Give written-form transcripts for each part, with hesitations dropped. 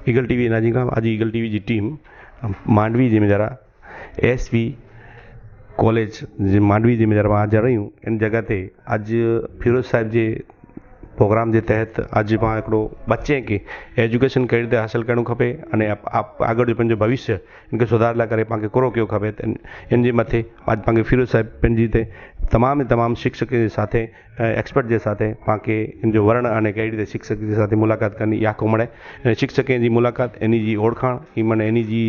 Eagle TV नाजिंगा आज eagle TV जी team Mandvi जे में जरा एसवी कॉलेज जे मांडवी जे में जरा आज रही इन जगह ते आज फिरोज साहब जे प्रोग्राम के तहत आज पाण हिकिड़ो बच्चे के एजुकेशन कई रीते हासिल करणु खपे अने आप आगे जो पंहिंजो भविष्य इनके सुधार लाइ करे पाण करो कयो खपे इन जे मथे आज पाण फिरोज साहब पंहिंजी ते तमाम शिक्षक के साथ एक्सपर्ट के साथ पाण खे इन जो वर्ण अने कई रीते शिक्षक के साथ मुलाकात करनी याको मळे शिक्षक की मुलाकात इन जी ओळखाण माने इन जी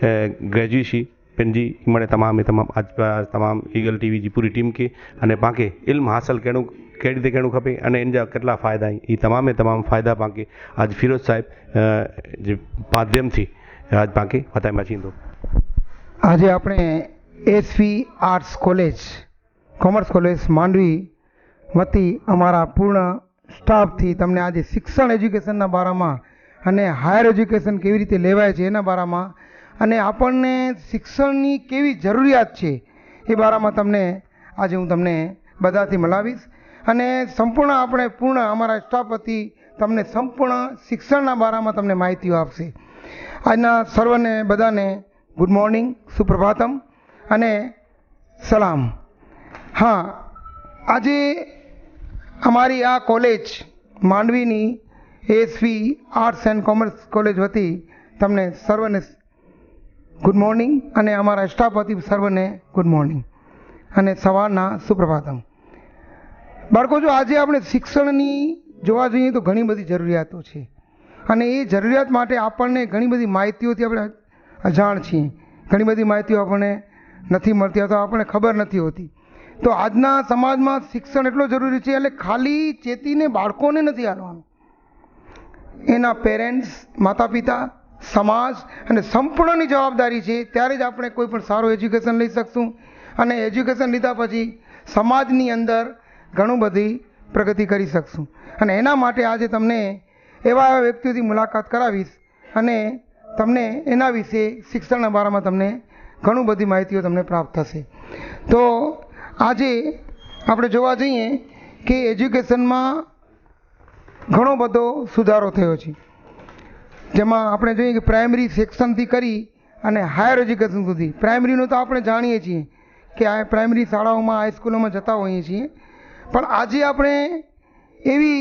ग्रेजुएसी पंहिंजी माने तमाम आज तमाम ईगल टीवी की पूरी टीम के अने पाण खे इल्म हासिल करणु कई रीते करणु खपे अने इन जा केतला फ़ायदा ये तमाम फ़ायदा पाण खे आज फिरोज साहब जे माध्यम थी आज पाण खे बताववा थींदो। आज अपने SV arts college commerce college Mandvi वती अमारा पूर्ण स्टाफ थी तमने आज शिक्षण एज्युकेशन बारा में अने हायर एज्युकेशन केवी रीते लेवाय छे एना बारा में अने आपणने शिक्षणनी केवी जरूरियात छे ए बारा में तमने आज हूँ तमने बधाथी मलावीश अने संपूर्ण अपने पूर्ण अमारा स्टाफ वती तमने संपूर्ण शिक्षणना बारा में तमने माहिती आपशे। आजना सर्वने बधाने गुड मॉर्निंग सुप्रभातम अने सलाम। हाँ, आज अमारी आ कॉलेज मांडवीनी SV arts and commerce college वती तमने सर्वने गुड मॉर्निंग अने अमारा स्टाफ वती सर्वने गुड मॉर्निंग अने सवारना सुप्रभातम। बाळको जो आज આપણે શિક્ષણની જોવા જઈએ તો ઘણી બધી જરૂરિયાતો છે અને એ જરૂરિયાત માટે આપણને ઘણી બધી માહિતીઓથી આપણે અજાણ છીએ, ઘણી બધી માહિતીઓ આપણને નથી મળતી અથવા આપણને ખબર નથી હોતી। તો આજના સમાજમાં શિક્ષણ એટલો જરૂરી છે એટલે ખાલી ચેતીને બાળકોને નથી આપવાનું, એના પેરેન્ટ્સ માતા પિતા સમાજ અને સંપૂર્ણની જવાબદારી છે ત્યારે જ આપણે કોઈ પણ સારું એજ્યુકેશન લઈ શકશું અને એજ્યુકેશન લીધા પછી સમાજની અંદર ઘણું બધી પ્રગતિ કરી શકશું અને એના માટે આજે તમને એવા વ્યક્તિઓથી મુલાકાત કરાવીશ અને તમને એના વિશે શિક્ષણના બારામાં તમને ઘણું બધી માહિતીઓ તમને પ્રાપ્ત થશે। તો આજે આપણે જોવા જઈએ કે એજ્યુકેશનમાં ઘણો બધો સુધારો થયો છે, જેમાં આપણે જોઈએ કે પ્રાઇમરી સેક્શનથી કરી અને હાયર એજ્યુકેશન સુધી। પ્રાઇમરીનું તો આપણે જાણીએ છીએ કે આ પ્રાઇમરી શાળાઓમાં હાઈસ્કૂલોમાં જતા હોઈએ છીએ, પણ આજે આપણે એવી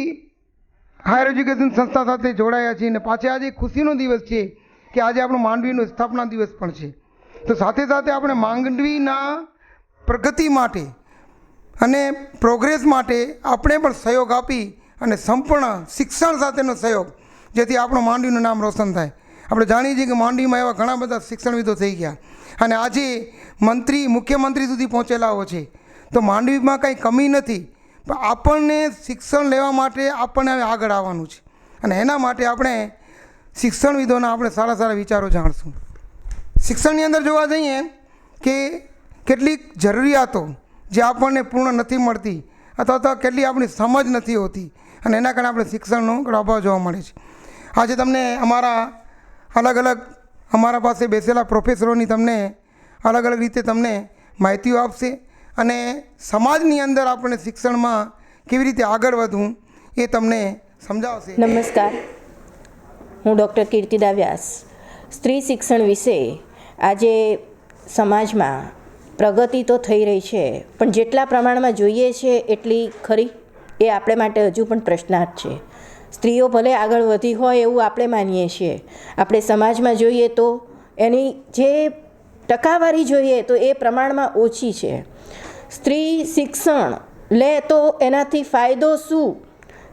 હાયર એજ્યુકેશન સંસ્થા સાથે જોડાયા છીએ અને પાછા આજે ખુશીનો દિવસ છે કે આજે આપણો માંડવીનો સ્થાપના દિવસ પણ છે। તો સાથે સાથે આપણે માંડવીના પ્રગતિ માટે અને પ્રોગ્રેસ માટે આપણે પણ સહયોગ આપી અને સંપૂર્ણ શિક્ષણ સાથેનો સહયોગ જેથી આપણું માંડવીનું નામ રોશન થાય। આપણે જાણીએ છીએ કે માંડવીમાં એવા ઘણા બધા શિક્ષણવિદો થઈ ગયા અને આજે મંત્રી મુખ્યમંત્રી સુધી પહોંચેલાઓ છે। તો માંડવીમાં કંઈ કમી નથી, પણ આપણને શિક્ષણ લેવા માટે આપણને આગળ આવવાનું છે અને એના માટે આપણે શિક્ષણવિદોના આપણે સારા સારા વિચારો જાણશું। શિક્ષણની અંદર જોવા જઈએ કે કેટલીક જરૂરિયાતો જે આપણને પૂર્ણ નથી મળતી અથવા તો કેટલી આપણી સમજ નથી હોતી અને એના કારણે આપણે શિક્ષણનો ઘણો અભાવ જોવા મળે છે। આજે તમને અમારા અલગ અલગ અમારા પાસે બેસેલા પ્રોફેસરોની તમને અલગ અલગ રીતે તમને માહિતીઓ આપશે અને સમાજની અંદર આપણે શિક્ષણમાં કેવી રીતે આગળ વધવું એ તમને સમજાવશે। નમસ્કાર, હું ડૉક્ટર કીર્તિદા વ્યાસ સ્ત્રી શિક્ષણ વિશે આજે સમાજમાં પ્રગતિ તો થઈ રહી છે, પણ જેટલા પ્રમાણમાં જોઈએ છે એટલી ખરી એ આપણે માટે હજુ પણ પ્રશ્નાર્થ છે। સ્ત્રીઓ ભલે આગળ વધી હોય એવું આપણે માનીએ છીએ, આપણે સમાજમાં જોઈએ તો એની જે ટકાવારી જોઈએ તો એ પ્રમાણમાં ઓછી છે। સ્ત્રી શિક્ષણ લે તો એનાથી ફાયદો શું?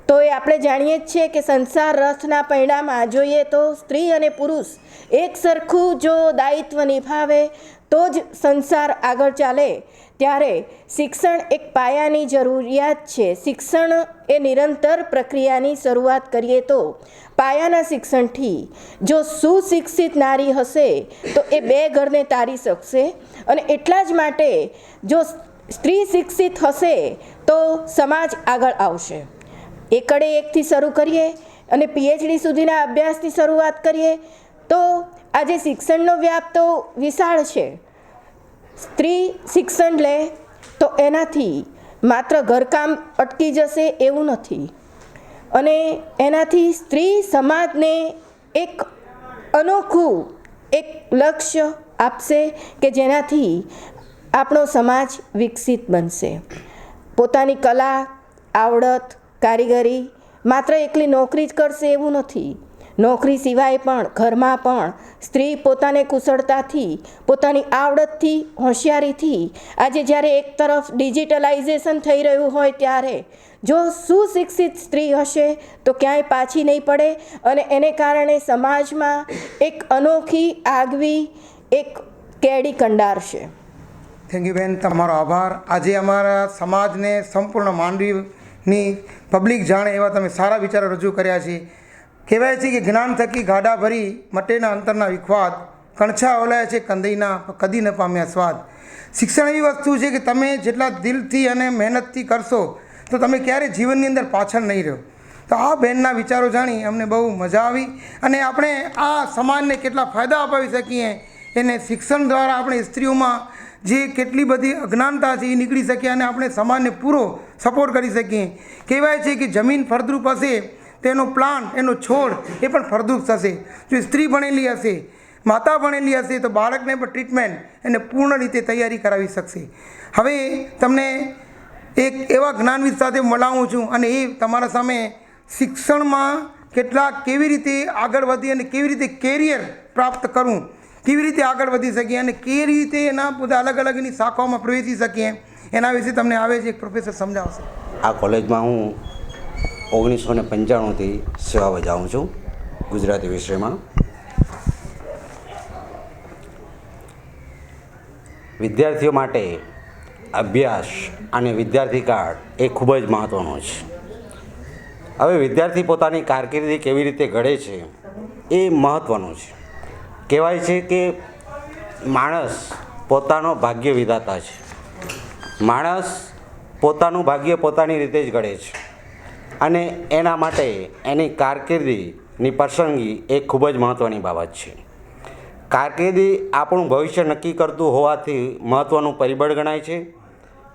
તો એ આપણે જાણીએ જ છીએ કે સંસાર રથના પૈડામાં જોઈએ તો સ્ત્રી અને પુરુષ એક સરખું જો દાયિત્વ નિભાવે તો જ સંસાર આગળ ચાલે। ત્યારે શિક્ષણ એક પાયાની જરૂરિયાત છે। શિક્ષણ એ નિરંતર પ્રક્રિયાની શરૂઆત કરીએ તો પાયાના શિક્ષણથી જો સુશિક્ષિત નારી હશે તો એ બે ઘરને તારી શકશે અને એટલા જ માટે જો સ્ત્રી શિક્ષિત હશે તો સમાજ આગળ આવશે। એકડે એકથી શરૂ કરીએ અને પીએચડી સુધીના અભ્યાસથી શરૂઆત કરીએ તો આજે શિક્ષણનો વ્યાપ તો વિશાળ છે। સ્ત્રી શિક્ષણ લે તો એનાથી માત્ર ઘરકામ અટકી જશે એવું નથી અને એનાથી સ્ત્રી સમાજને એક અનોખું એક લક્ષ્ય આપશે કે જેનાથી આપણો સમાજ વિકસિત બનશે. પોતાની કલા, આવડત, કારીગરી માત્ર એકલી નોકરી જ કરશે એવું નથી. નોકરી સિવાય પણ ઘરમાં પણ સ્ત્રી પોતાને કુશળતાથી, પોતાની આવડતથી, હોશિયારીથી આજે જ્યારે એક તરફ ડિજિટલાઇઝેશન થઈ રહ્યું હોય ત્યારે જો સુશિક્ષિત સ્ત્રી હશે તો ક્યાંય પાછી નહીં પડે અને એને કારણે સમાજમાં એક અનોખી આગવી એક કેડી કંડારશે. થેન્ક યુ બેન, તમારો આભાર. આજે અમારા સમાજને સંપૂર્ણ માંડવીની પબ્લિક જાણે એવા તમે સારા વિચારો રજૂ કર્યા છે. કહેવાય છે કે જ્ઞાન થકી ગાડા ભરી મટેના અંતરના વિખવાદ, કણછા ઓલાય છે કંદઈના કદી ન પામ્યા સ્વાદ. શિક્ષણ એવી વસ્તુ છે કે તમે જેટલા દિલથી અને મહેનતથી કરશો તો તમે ક્યારેય જીવનની અંદર પાછળ નહીં રહો. તો આ બહેનના વિચારો જાણી અમને બહુ મજા આવી અને આપણે આ સમાજને કેટલા ફાયદા અપાવી શકીએ એને શિક્ષણ દ્વારા આપણે સ્ત્રીઓમાં જે કેટલી બધી અજ્ઞાનતા છે એ નીકળી શકે અને આપણે સમાજને પૂરો સપોર્ટ કરી શકીએ. કહેવાય છે કે જમીન ફળદ્રુપ હશે તેનો પ્લાન્ટ, એનો છોડ એ પણ ફળદ્રુપ થશે. જો સ્ત્રી ભણેલી હશે, માતા ભણેલી હશે તો બાળકને પણ ટ્રીટમેન્ટ એને પૂર્ણ રીતે તૈયારી કરાવી શકશે. હવે તમને એક એવા જ્ઞાનવિદ સાથે મળાવું છું અને એ તમારા સામે શિક્ષણમાં કેવી રીતે આગળ વધી અને કેવી રીતે કેરિયર પ્રાપ્ત કરવું, કેવી રીતે આગળ વધી શકીએ અને કેવી રીતે એના બધા અલગ અલગની શાખાઓમાં પ્રવેશી શકીએ એના વિશે તમને આવે છે એક પ્રોફેસર સમજાવશે. આ કોલેજમાં હું 1995થી સેવા બજાવું છું ગુજરાતી વિષયમાં. વિદ્યાર્થીઓ માટે અભ્યાસ અને વિદ્યાર્થી કાળ એ ખૂબ જ મહત્ત્વનો છે. હવે વિદ્યાર્થી પોતાની કારકિર્દી કેવી રીતે ઘડે છે એ મહત્ત્વનું છે. કહેવાય છે કે માણસ પોતાનો ભાગ્ય વિધાતા છે. માણસ પોતાનું ભાગ્ય પોતાની રીતે જ ઘડે છે અને એના માટે એની કારકિર્દીની પસંદગી એ ખૂબ જ મહત્ત્વની બાબત છે. કારકિર્દી આપણું ભવિષ્ય નક્કી કરતું હોવાથી મહત્ત્વનું પરિબળ ગણાય છે.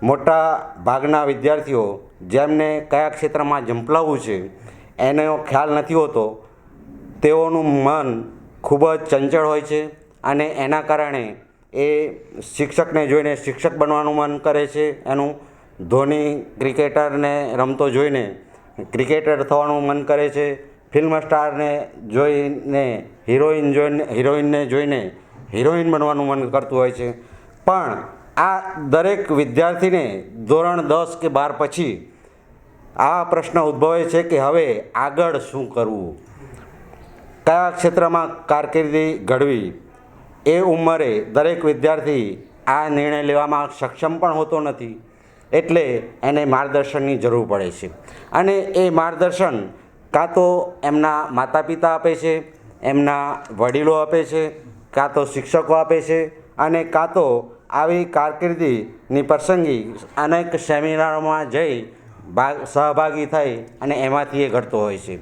મોટા ભાગના વિદ્યાર્થીઓ જેમને કયા ક્ષેત્રમાં ઝંપલાવવું છે એનો ખ્યાલ નથી હોતો. તેઓનું મન ખૂબ જ ચંચળ હોય છે અને એના કારણે એ શિક્ષકને જોઈને શિક્ષક બનવાનું મન કરે છે. એનું ધોની ક્રિકેટરને રમતો જોઈને ક્રિકેટર થવાનું મન કરે છે. ફિલ્મ સ્ટારને જોઈને હિરોઈનને જોઈને હિરોઈન બનવાનું મન કરતું હોય છે. પણ આ દરેક વિદ્યાર્થીને ધોરણ 10 કે 12 પછી આ પ્રશ્ન ઉદ્ભવે છે કે હવે આગળ શું કરવું, કયા ક્ષેત્રમાં કારકિર્દી ઘડવી. એ ઉંમરે દરેક વિદ્યાર્થી આ નિર્ણય લેવામાં સક્ષમ પણ હોતો નથી. એટલે એને માર્ગદર્શનની જરૂર પડે છે અને એ માર્ગદર્શન કાં તો એમના માતા પિતા આપે છે, એમના વડીલો આપે છે, કાં તો શિક્ષકો આપે છે અને કાં તો આવી કારકિર્દીની પસંદગી અનેક સેમિનારોમાં જઈ સહભાગી થઈ અને એમાંથી એ ઘડતો હોય છે.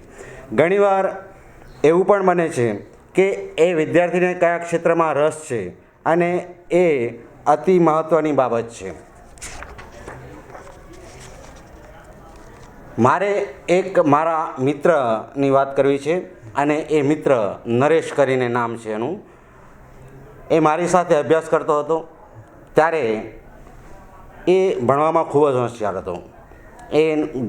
ઘણીવાર એવું પણ બને છે કે એ વિદ્યાર્થીને કયા ક્ષેત્રમાં રસ છે અને એ અતિ મહત્ત્વની બાબત છે. મારે એક મારા મિત્રની વાત કરવી છે અને એ મિત્ર નરેશ કરીને નામ છે એનું. એ મારી સાથે અભ્યાસ કરતો હતો ત્યારે એ ભણવામાં ખૂબ જ હોશિયાર હતો. એ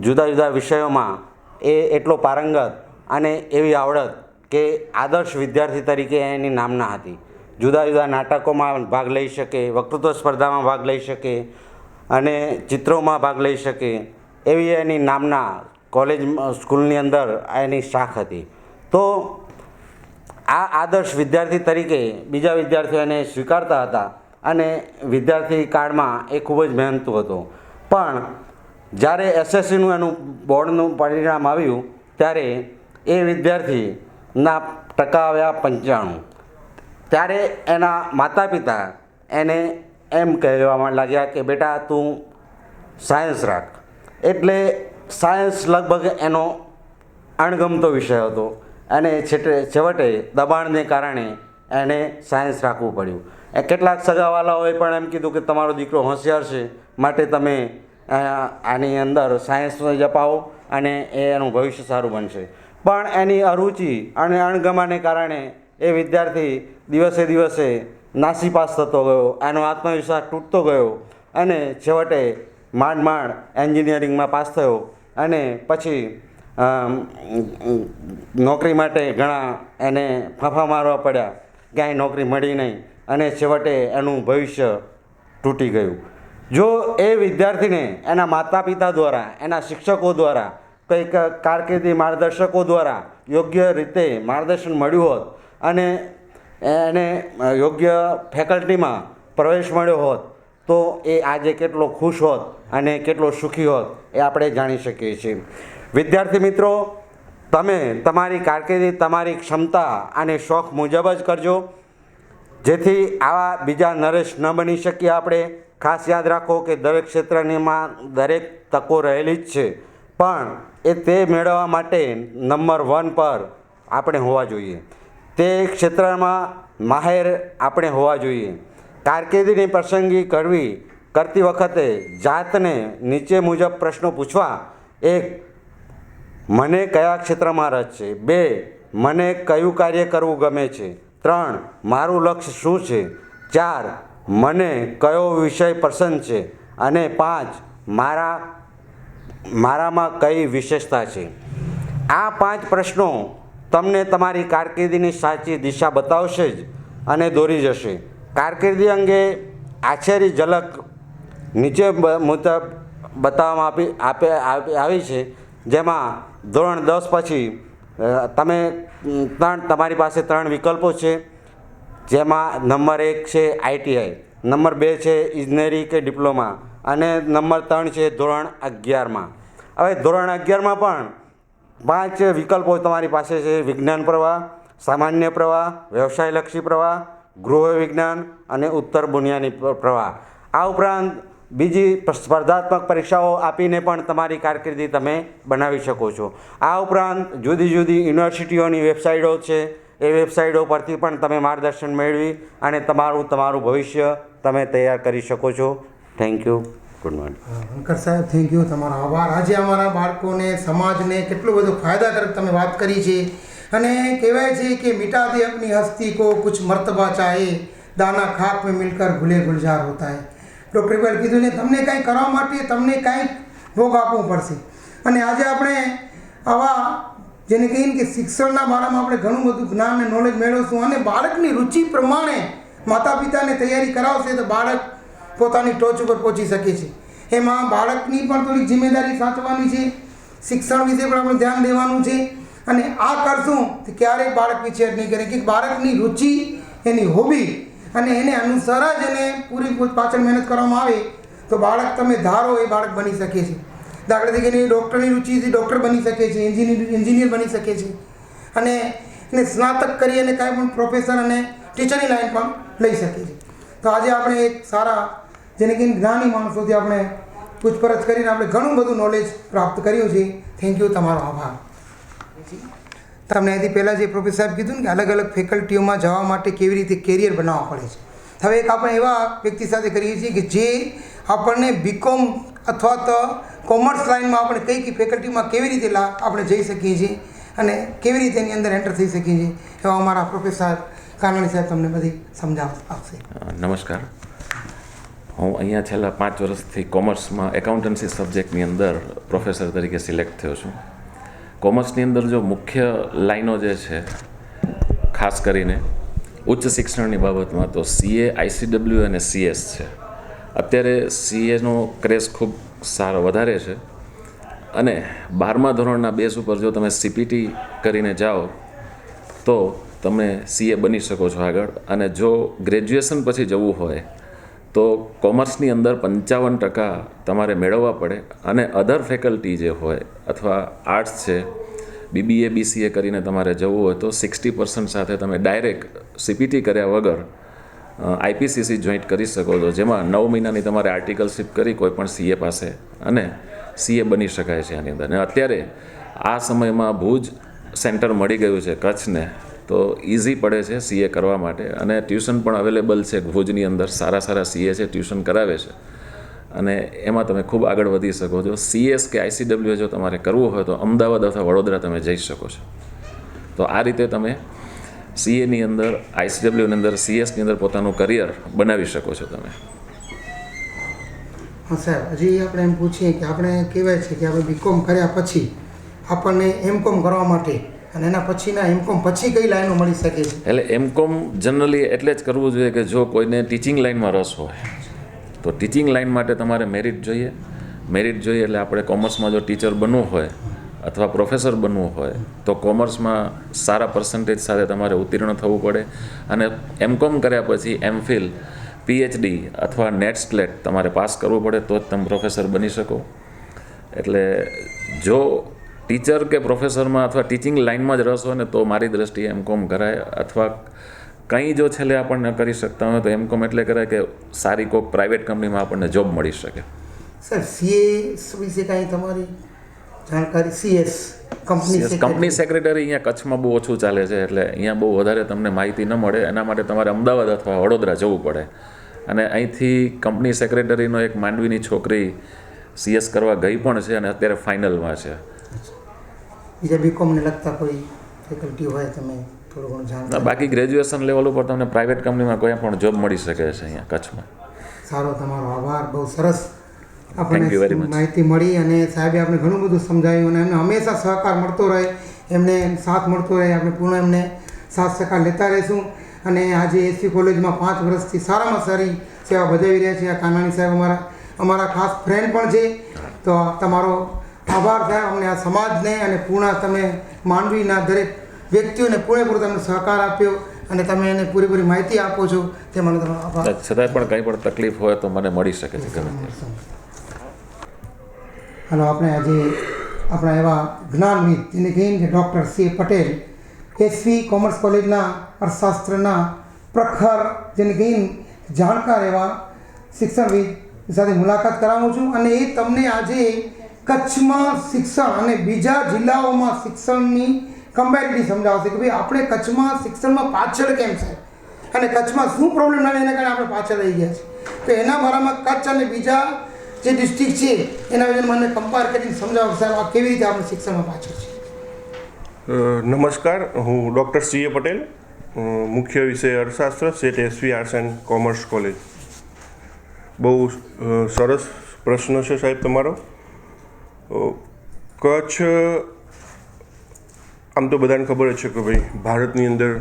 જુદા જુદા વિષયોમાં એ એટલો પારંગત અને એવી આવડત કે આદર્શ વિદ્યાર્થી તરીકે એની નામના હતી. જુદા જુદા નાટકોમાં ભાગ લઈ શકે, વક્તૃત્વ સ્પર્ધામાં ભાગ લઈ શકે અને ચિત્રોમાં ભાગ લઈ શકે એવી એની નામના કોલેજ સ્કૂલની અંદર એની શાખ હતી. તો આ આદર્શ વિદ્યાર્થી તરીકે બીજા વિદ્યાર્થીઓ એને સ્વીકારતા હતા અને વિદ્યાર્થી કાળમાં એ ખૂબ જ મહેનતુ હતો. પણ જ્યારે એસએસસીનું એનું બોર્ડનું પરિણામ આવ્યું ત્યારે એ વિદ્યાર્થીના ટકા આવ્યા 95. ત્યારે એના માતા પિતા એને એમ કહેવા લાગ્યા કે બેટા તું સાયન્સ રાખ. એટલે સાયન્સ લગભગ એનો અણગમતો વિષય હતો અને છેવટે દબાણને કારણે એને સાયન્સ રાખવું પડ્યું. કેટલાક સગાવાલાઓએ પણ એમ કીધું કે તમારો દીકરો હોશિયાર છે માટે તમે આની અંદર સાયન્સ જ અપાવો અને એનું ભવિષ્ય સારું બનશે. પણ એની અરુચિ અને અણગમાને કારણે એ વિદ્યાર્થી દિવસે દિવસે નાસીપાસ થતો ગયો, એનો આત્મવિશ્વાસ તૂટતો ગયો અને છેવટે માંડ એન્જિનિયરિંગમાં પાસ થયો અને પછી નોકરી માટે ઘણા એને ફાંફા મારવા પડ્યા, ક્યાંય નોકરી મળી નહીં અને છેવટે એનું ભવિષ્ય તૂટી ગયું. જો એ વિદ્યાર્થીને એના માતા પિતા દ્વારા, એના શિક્ષકો દ્વારા, કંઈક કારકિર્દી માર્ગદર્શકો દ્વારા યોગ્ય રીતે માર્ગદર્શન મળ્યું હોત અને એને યોગ્ય ફેકલ્ટીમાં પ્રવેશ મળ્યો હોત તો એ આજે કેટલો ખુશ હોત અને કેટલો સુખી હોત એ આપણે જાણી શકીએ છીએ. વિદ્યાર્થી મિત્રો, તમે તમારી કારકિર્દી તમારી ક્ષમતા અને શોખ મુજબ જ કરજો, જેથી આવા બીજા નરેશ ન બની શકીએ આપણે. ખાસ યાદ રાખો કે દરેક ક્ષેત્રમાં દરેક તકો રહેલી જ છે, પણ તે મેળવવા માટે નંબર 1 પર આપણે હોવા જોઈએ. તે ક્ષેત્રમાં માહેર આપણે હોવા જોઈએ. કારકિર્દીની પસંદગી કરતી વખતે જાતને નીચે મુજબ પ્રશ્નો પૂછવા: 1. મને કયા ક્ષેત્રમાં રસ છે? 2. મને કયું કાર્ય કરવું ગમે છે? 3. મારું લક્ષ્ય શું છે? 4. મને કયો વિષય પસંદ છે? અને 5. મારામાં કઈ વિશેષતા છે? આ 5 પ્રશ્નો તમને તમારી કારકિર્દીની સાચી દિશા બતાવશે જ અને દોરી જશે. કારકિર્દી અંગે આછેરી ઝલક નીચે મુજબ બતાવવામાં આવી છે, જેમાં ધોરણ 10 પછી તમારી પાસે 3 વિકલ્પો છે, જેમાં નંબર 1 છે ITI, નંબર 2 છે ઇજનેરી કે ડિપ્લોમા અને નંબર 3 છે ધોરણ 11માં. હવે ધોરણ 11માં પણ 5 વિકલ્પો તમારી પાસે છે: વિજ્ઞાન પ્રવાહ, સામાન્ય પ્રવાહ, વ્યવસાયલક્ષી પ્રવાહ, ગૃહ વિજ્ઞાન અને ઉત્તર બુનિયાદી પ્રવાહ. આ ઉપરાંત બીજી સ્પર્ધાત્મક પરીક્ષાઓ આપીને પણ તમારી કારકિર્દી તમે બનાવી શકો છો. આ ઉપરાંત જુદી જુદી યુનિવર્સિટીઓની વેબસાઇટો છે, એ વેબસાઇટો પરથી પણ તમે માર્ગદર્શન મેળવી અને તમારું ભવિષ્ય તમે તૈયાર કરી શકો છો. Thank you. Good morning. Anchor સાહેબ, થેન્ક યુ, તમારો આભાર. આજે અમારા બાળકોને, સમાજને કેટલું બધું ફાયદાકારક તમે વાત કરી છે. અને કહેવાય છે કે મિટા દે અપની હસ્તી કો કુછ મર્તબા ચાહે, દાના ખાક મેં મિલકર ગુલે ગુલઝાર હોતા હૈ. ડૉક્ટર ઇકબાલ કીધું ને, તમને કાંઈ કરવા માટે તમને કાંઈક ભોગ આપવું પડશે. અને આજે આપણે આવા જેને કહીએ કે શિક્ષણના બારામાં આપણે ઘણું બધું જ્ઞાન અને નોલેજ મેળવશું અને બાળકની રુચિ પ્રમાણે માતા પિતાને તૈયારી કરાવશે તો બાળક પોતાની ટોચ ઉપર પહોંચી શકે છે. એમાં બાળકની પણ થોડીક જિમ્મેદારી સાચવવાની છે, શિક્ષણ વિશે પણ આપણે ધ્યાન દેવાનું છે. અને આ કરશું તો ક્યારેક બાળક વિછેર નહીં કરે, કે બાળકની રુચિ, એની હોબી અને એને અનુસાર જ એને પૂરી પાછળ મહેનત કરવામાં આવે તો બાળક તમે ધારો એ બાળક બની શકે છે. દાખલા તરીકે ડૉક્ટરની રુચિથી ડૉક્ટર બની શકે છે, એન્જિનિયર બની શકે છે અને એને સ્નાતક કરી અને કાંઈ પણ પ્રોફેસર અને ટીચરની લાઈન પણ લઈ શકે છે. તો આજે આપણે એક સારા જેને કે જ્ઞાની માણસોથી આપણે પૂછપરછ કરીને આપણે ઘણું બધું નોલેજ પ્રાપ્ત કર્યું છે. થેન્ક યુ, તમારો આભાર. તમને એથી પહેલાં જે પ્રોફેસર સાહેબ કીધું ને કે અલગ અલગ ફેકલ્ટીઓમાં જવા માટે કેવી રીતે કેરિયર બનાવવા પડે છે. હવે એક આપણે એવા વ્યક્તિ સાથે કરીએ છીએ કે જે આપણને BCom અથવા તો કોમર્સ લાઇનમાં આપણે કઈ ફેકલ્ટીમાં કેવી રીતે આપણે જઈ શકીએ છીએ અને કેવી રીતે એની અંદર એન્ટર થઈ શકીએ છીએ, એવા અમારા પ્રોફેસર કાનાણી સાહેબ તમને બધી સમજાવ આપશે. નમસ્કાર. હું અહીંયા છેલ્લા 5 વર્ષથી કોમર્સમાં એકાઉન્ટન્સી સબ્જેક્ટની અંદર પ્રોફેસર તરીકે સિલેક્ટ થયો છું. કોમર્સની અંદર જો મુખ્ય લાઈનો જે છે, ખાસ કરીને ઉચ્ચ શિક્ષણની બાબતમાં તો CA, ICW અને CS છે. અત્યારે CAનો ક્રેઝ ખૂબ વધારે છે અને 12મા ધોરણના બેઝ ઉપર જો તમે CPT કરીને જાઓ તો તમે CA બની શકો છો આગળ. અને જો ગ્રેજ્યુએશન પછી જવું હોય તો કોમર્સની અંદર 55% તમારે મેળવવા પડે અને અધર ફેકલ્ટી જે હોય અથવા આર્ટ્સ છે, BBA BCA કરીને તમારે જવું હોય તો 60% સાથે તમે ડાયરેક્ટ CPT કર્યા વગર IPCC જોઈન્ટ કરી શકો છો, જેમાં 9 મહિનાની તમારે આર્ટિકલશીપ કરી કોઈ પણ CA પાસે અને CA બની શકાય છે આની અંદર. અને અત્યારે આ સમયમાં ભુજ સેન્ટર મળી ગયું છે કચ્છને, તો ઇઝી પડે છે CA કરવા માટે અને ટ્યુશન પણ અવેલેબલ છે ભુજની અંદર. સારા CA છે, ટ્યુશન કરાવે છે અને એમાં તમે ખૂબ આગળ વધી શકો છો. CS કે ICW જો તમારે કરવું હોય તો અમદાવાદ અથવા વડોદરા તમે જઈ શકો છો. તો આ રીતે તમે સીએની અંદર, આઈસીડબ્લ્યુની અંદર, સીએસની અંદર પોતાનું કરિયર બનાવી શકો છો તમે. હા સાહેબ, હજી આપણે એમ પૂછીએ કે આપણે કહેવાય છે કે આપણે બીકોમ કર્યા પછી આપણને એમકોમ કરવા માટે અને એના પછીના એમકોમ પછી કઈ લાઈનો મળી શકે છે? એટલે એમકોમ જનરલી એટલે જ કરવું જોઈએ કે જો કોઈને ટીચિંગ લાઇનમાં રસ હોય તો ટીચિંગ લાઇન માટે તમારે મેરિટ જોઈએ. મેરિટ જોઈએ એટલે આપણે કોમર્સમાં જો ટીચર બનવું હોય અથવા પ્રોફેસર બનવું હોય તો કોમર્સમાં સારા પર્સન્ટેજ સાથે તમારે ઉત્તીર્ણ થવું પડે અને એમકોમ કર્યા પછી એમફિલ, પીએચડી અથવા નેટ સ્લેટ તમારે પાસ કરવું પડે તો જ તમે પ્રોફેસર બની શકો. એટલે જો ટીચર કે પ્રોફેસરમાં અથવા ટીચિંગ લાઇનમાં જ રસ હોય ને તો મારી દ્રષ્ટિએ એમકોમ કરાય, અથવા કંઈ જો છેલ્લે આપણને કરી શકતા હોય તો એમકોમ એટલે કરાય કે સારી કોઈક પ્રાઇવેટ કંપનીમાં આપણને જોબ મળી શકે. સર, સીએ વિશે કાંઈ તમારી જાણકારી? સીએસ કંપની સેક્રેટરી અહીંયા કચ્છમાં બહુ ઓછું ચાલે છે, એટલે અહીંયા બહુ વધારે તમને માહિતી ન મળે. એના માટે તમારે અમદાવાદ અથવા વડોદરા જવું પડે. અને અહીંથી કંપની સેક્રેટરીનો એક માંડવીની છોકરી સીએસ કરવા ગઈ પણ છે અને અત્યારે ફાઇનલમાં છે. બીજા બીકોમને લગતા કોઈ ફેકલ્ટી હોય તમે થોડું ઘણું જાણતા? બાકી ગ્રેજ્યુએશન લેવલ ઉપર તમને પ્રાઇવેટ કંપનીમાં કોઈ પણ જોબ મળી શકે છે અહીંયા કચ્છમાં. સારો, તમારો આભાર. બહુ સરસ Thank you very આપણને much. માહિતી મળી અને સાહેબે આપણે ઘણું બધું સમજાવ્યું અને એમને હંમેશા સહકાર મળતો રહે, એમને સાથ મળતો રહે. આપણે પૂર્ણ એમને સાથ સહકાર લેતા રહીશું. અને આજે એસવી કોલેજમાં 5 વર્ષથી સારામાં સારી સેવા બજાવી રહ્યા છે. આ કાનાણી સાહેબ અમારા ખાસ ફ્રેન્ડ પણ છે. તો તમારો આભાર સાહેબ. અમને આ સમાજને અને પૂર્ણ તમે માંડવીના દરેક વ્યક્તિઓને પૂરેપૂરો તમે સહકાર આપ્યો અને તમે એને પૂરેપૂરી માહિતી આપો છો તે મને તમારો આભાર. છતાંય પણ કંઈ પણ તકલીફ હોય તો મને મળી શકે છે ગમે તે. હાલો, આપણે આજે આપણા એવા જ્ઞાનવિદ જેને કહીએ કે doctor C Patel, SV commerce કોલેજના અર્થશાસ્ત્રના પ્રખર જેને કહીએ જાણકાર એવા શિક્ષણવિદ સાથે મુલાકાત કરાવું છું અને એ તમને આજે કચ્છમાં શિક્ષણ અને બીજા જિલ્લાઓમાં શિક્ષણની કમ્પેરિટી સમજાવશે કે ભાઈ આપણે કચ્છમાં શિક્ષણમાં પાછળ કેમ છે અને કચ્છમાં શું પ્રોબ્લેમ ના એના કારણે આપણે પાછળ રહી ગયા છે. તો એના બારામાં કચ્છ અને બીજા જે ડિસ્ટ્રિક્ટ છે એના વિશે મને કમ્પેર કરીને સમજાવો સાહેબ આ કેવી રીતે આપણે શિક્ષણમાં પાછળ છે. નમસ્કાર, હું ડૉક્ટર સી પટેલ, મુખ્ય વિષય અર્થશાસ્ત્ર, set SV arts and commerce college. બહુ સરસ પ્રશ્ન છે સાહેબ તમારો. કચ્છ આમ તો બધાને ખબર જ છે કે ભાઈ ભારતની અંદર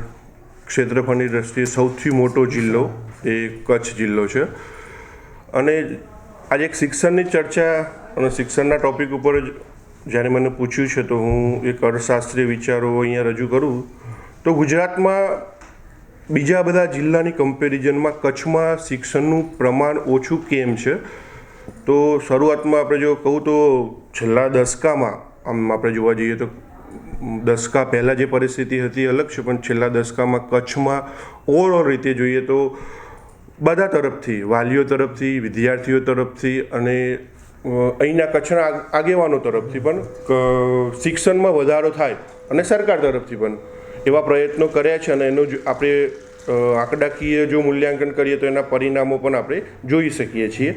ક્ષેત્રફળની દ્રષ્ટિએ સૌથી મોટો જિલ્લો એ કચ્છ જિલ્લો છે. અને આજે એક શિક્ષણની ચર્ચા અને શિક્ષણના ટૉપિક ઉપર જ જ્યારે મને પૂછ્યું છે તો હું એક અર્થશાસ્ત્રીય વિચારો અહીંયા રજૂ કરું તો ગુજરાતમાં બીજા બધા જિલ્લાની કમ્પેરિઝનમાં કચ્છમાં શિક્ષણનું પ્રમાણ ઓછું કેમ છે? તો શરૂઆતમાં આપણે જો કહું તો છેલ્લા દસકામાં આમ આપણે જોવા જઈએ તો દસકા પહેલાં જે પરિસ્થિતિ હતી અલગ છે, પણ છેલ્લા દસકામાં કચ્છમાં ઓવરઓલ રીતે જોઈએ તો બધા તરફથી, વાલીઓ તરફથી, વિદ્યાર્થીઓ તરફથી અને અહીંના કચ્છના આગેવાનો તરફથી પણ શિક્ષણમાં વધારો થાય અને સરકાર તરફથી પણ એવા પ્રયત્નો કર્યા છે અને એનું આપણે આંકડાકીય જો મૂલ્યાંકન કરીએ તો એના પરિણામો પણ આપણે જોઈ શકીએ છીએ.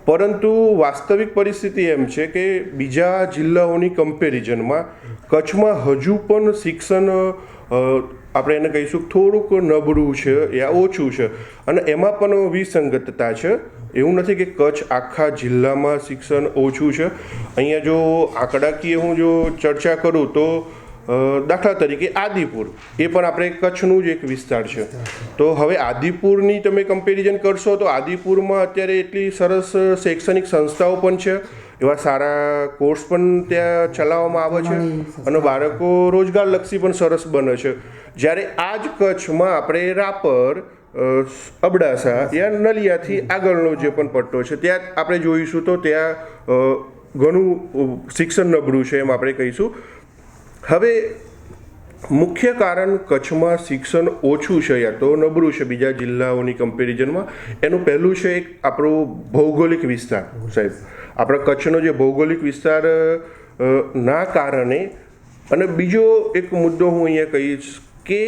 પરંતુ વાસ્તવિક પરિસ્થિતિ એમ છે કે બીજા જિલ્લાઓની કમ્પેરિઝનમાં કચ્છમાં હજુ પણ શિક્ષણ આપણે એને કહીશું થોડુંક નબળું છે યા ઓછું છે અને એમાં પણ વિસંગતતા છે. એવું નથી કે કચ્છ આખા જિલ્લામાં શિક્ષણ ઓછું છે. અહીંયા જો આંકડાકીય હું જો ચર્ચા કરું તો દાખલા તરીકે આદિપુર એ પણ આપણે કચ્છનું જ એક વિસ્તાર છે. તો હવે આદિપુરની તમે કમ્પેરિઝન કરશો તો આદિપુરમાં અત્યારે એટલી સરસ શૈક્ષણિક સંસ્થાઓ પણ છે, એવા સારા કોર્સ પણ ત્યાં ચલાવવામાં આવે છે અને બાળકો રોજગારલક્ષી પણ સરસ બને છે. જ્યારે આ જ કચ્છમાં આપણે રાપર, અબડાસા યા નલિયાથી આગળનો જે પણ પટ્ટો છે ત્યાં આપણે જોઈશું તો ત્યાં ઘણું શિક્ષણ નબળું છે એમ આપણે કહીશું. હવે મુખ્ય કારણ કચ્છમાં શિક્ષણ ઓછું છે યા તો નબળું છે બીજા જિલ્લાઓની કમ્પેરિઝનમાં, એનું પહેલું છે એક આપણો ભૌગોલિક વિસ્તાર સાહેબ. આપણા કચ્છનો જે ભૌગોલિક વિસ્તાર ના કારણે, અને બીજો એક મુદ્દો હું અહીંયા કહીશ કે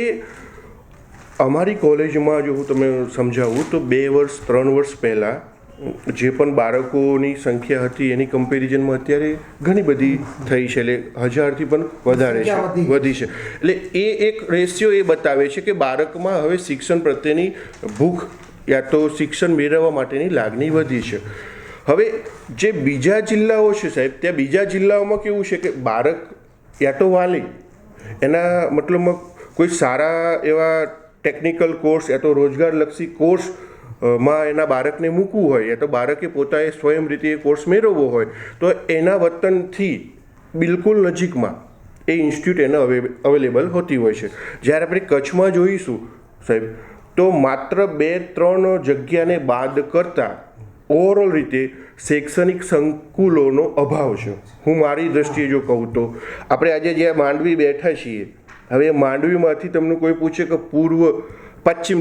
અમારી કોલેજમાં જો હું તમે સમજાવું તો 2 વર્ષ 3 વર્ષ પહેલાં જે પણ બાળકોની સંખ્યા હતી એની કમ્પેરિઝનમાં અત્યારે ઘણી બધી થઈ છે, એટલે 1000થી પણ વધારે છે, વધી છે. એટલે એ એક રેશિયો એ બતાવે છે કે બાળકમાં હવે શિક્ષણ પ્રત્યેની ભૂખ યા તો શિક્ષણ મેળવવા માટેની લાગણી વધી છે. હવે જે બીજા જિલ્લાઓ છે સાહેબ, ત્યાં બીજા જિલ્લાઓમાં કેવું છે કે બાળક યા તો વાલી એના મતલબમાં કોઈ સારા એવા ટેકનિકલ કોર્સ યા તો રોજગારલક્ષી કોર્સ માં એના બાળકને મૂકવું હોય યા તો બાળકે પોતાએ સ્વયં રીતે એ કોર્સ મેળવવો હોય તો એના વતનથી બિલકુલ નજીકમાં એ ઇન્સ્ટિટ્યૂટ એને અવેલેબલ હોતી હોય છે. જ્યારે આપણે કચ્છમાં જોઈશું સાહેબ તો માત્ર 2-3 જગ્યાને બાદ કરતાં ઓવરઓલ રીતે શૈક્ષણિક સંકુલોનો અભાવ છે. હું મારી દ્રષ્ટિએ જો કહું તો આપણે આજે જ્યાં માંડવી બેઠા છીએ, હવે માંડવીમાંથી તમને કોઈ પૂછે કે પશ્ચિમ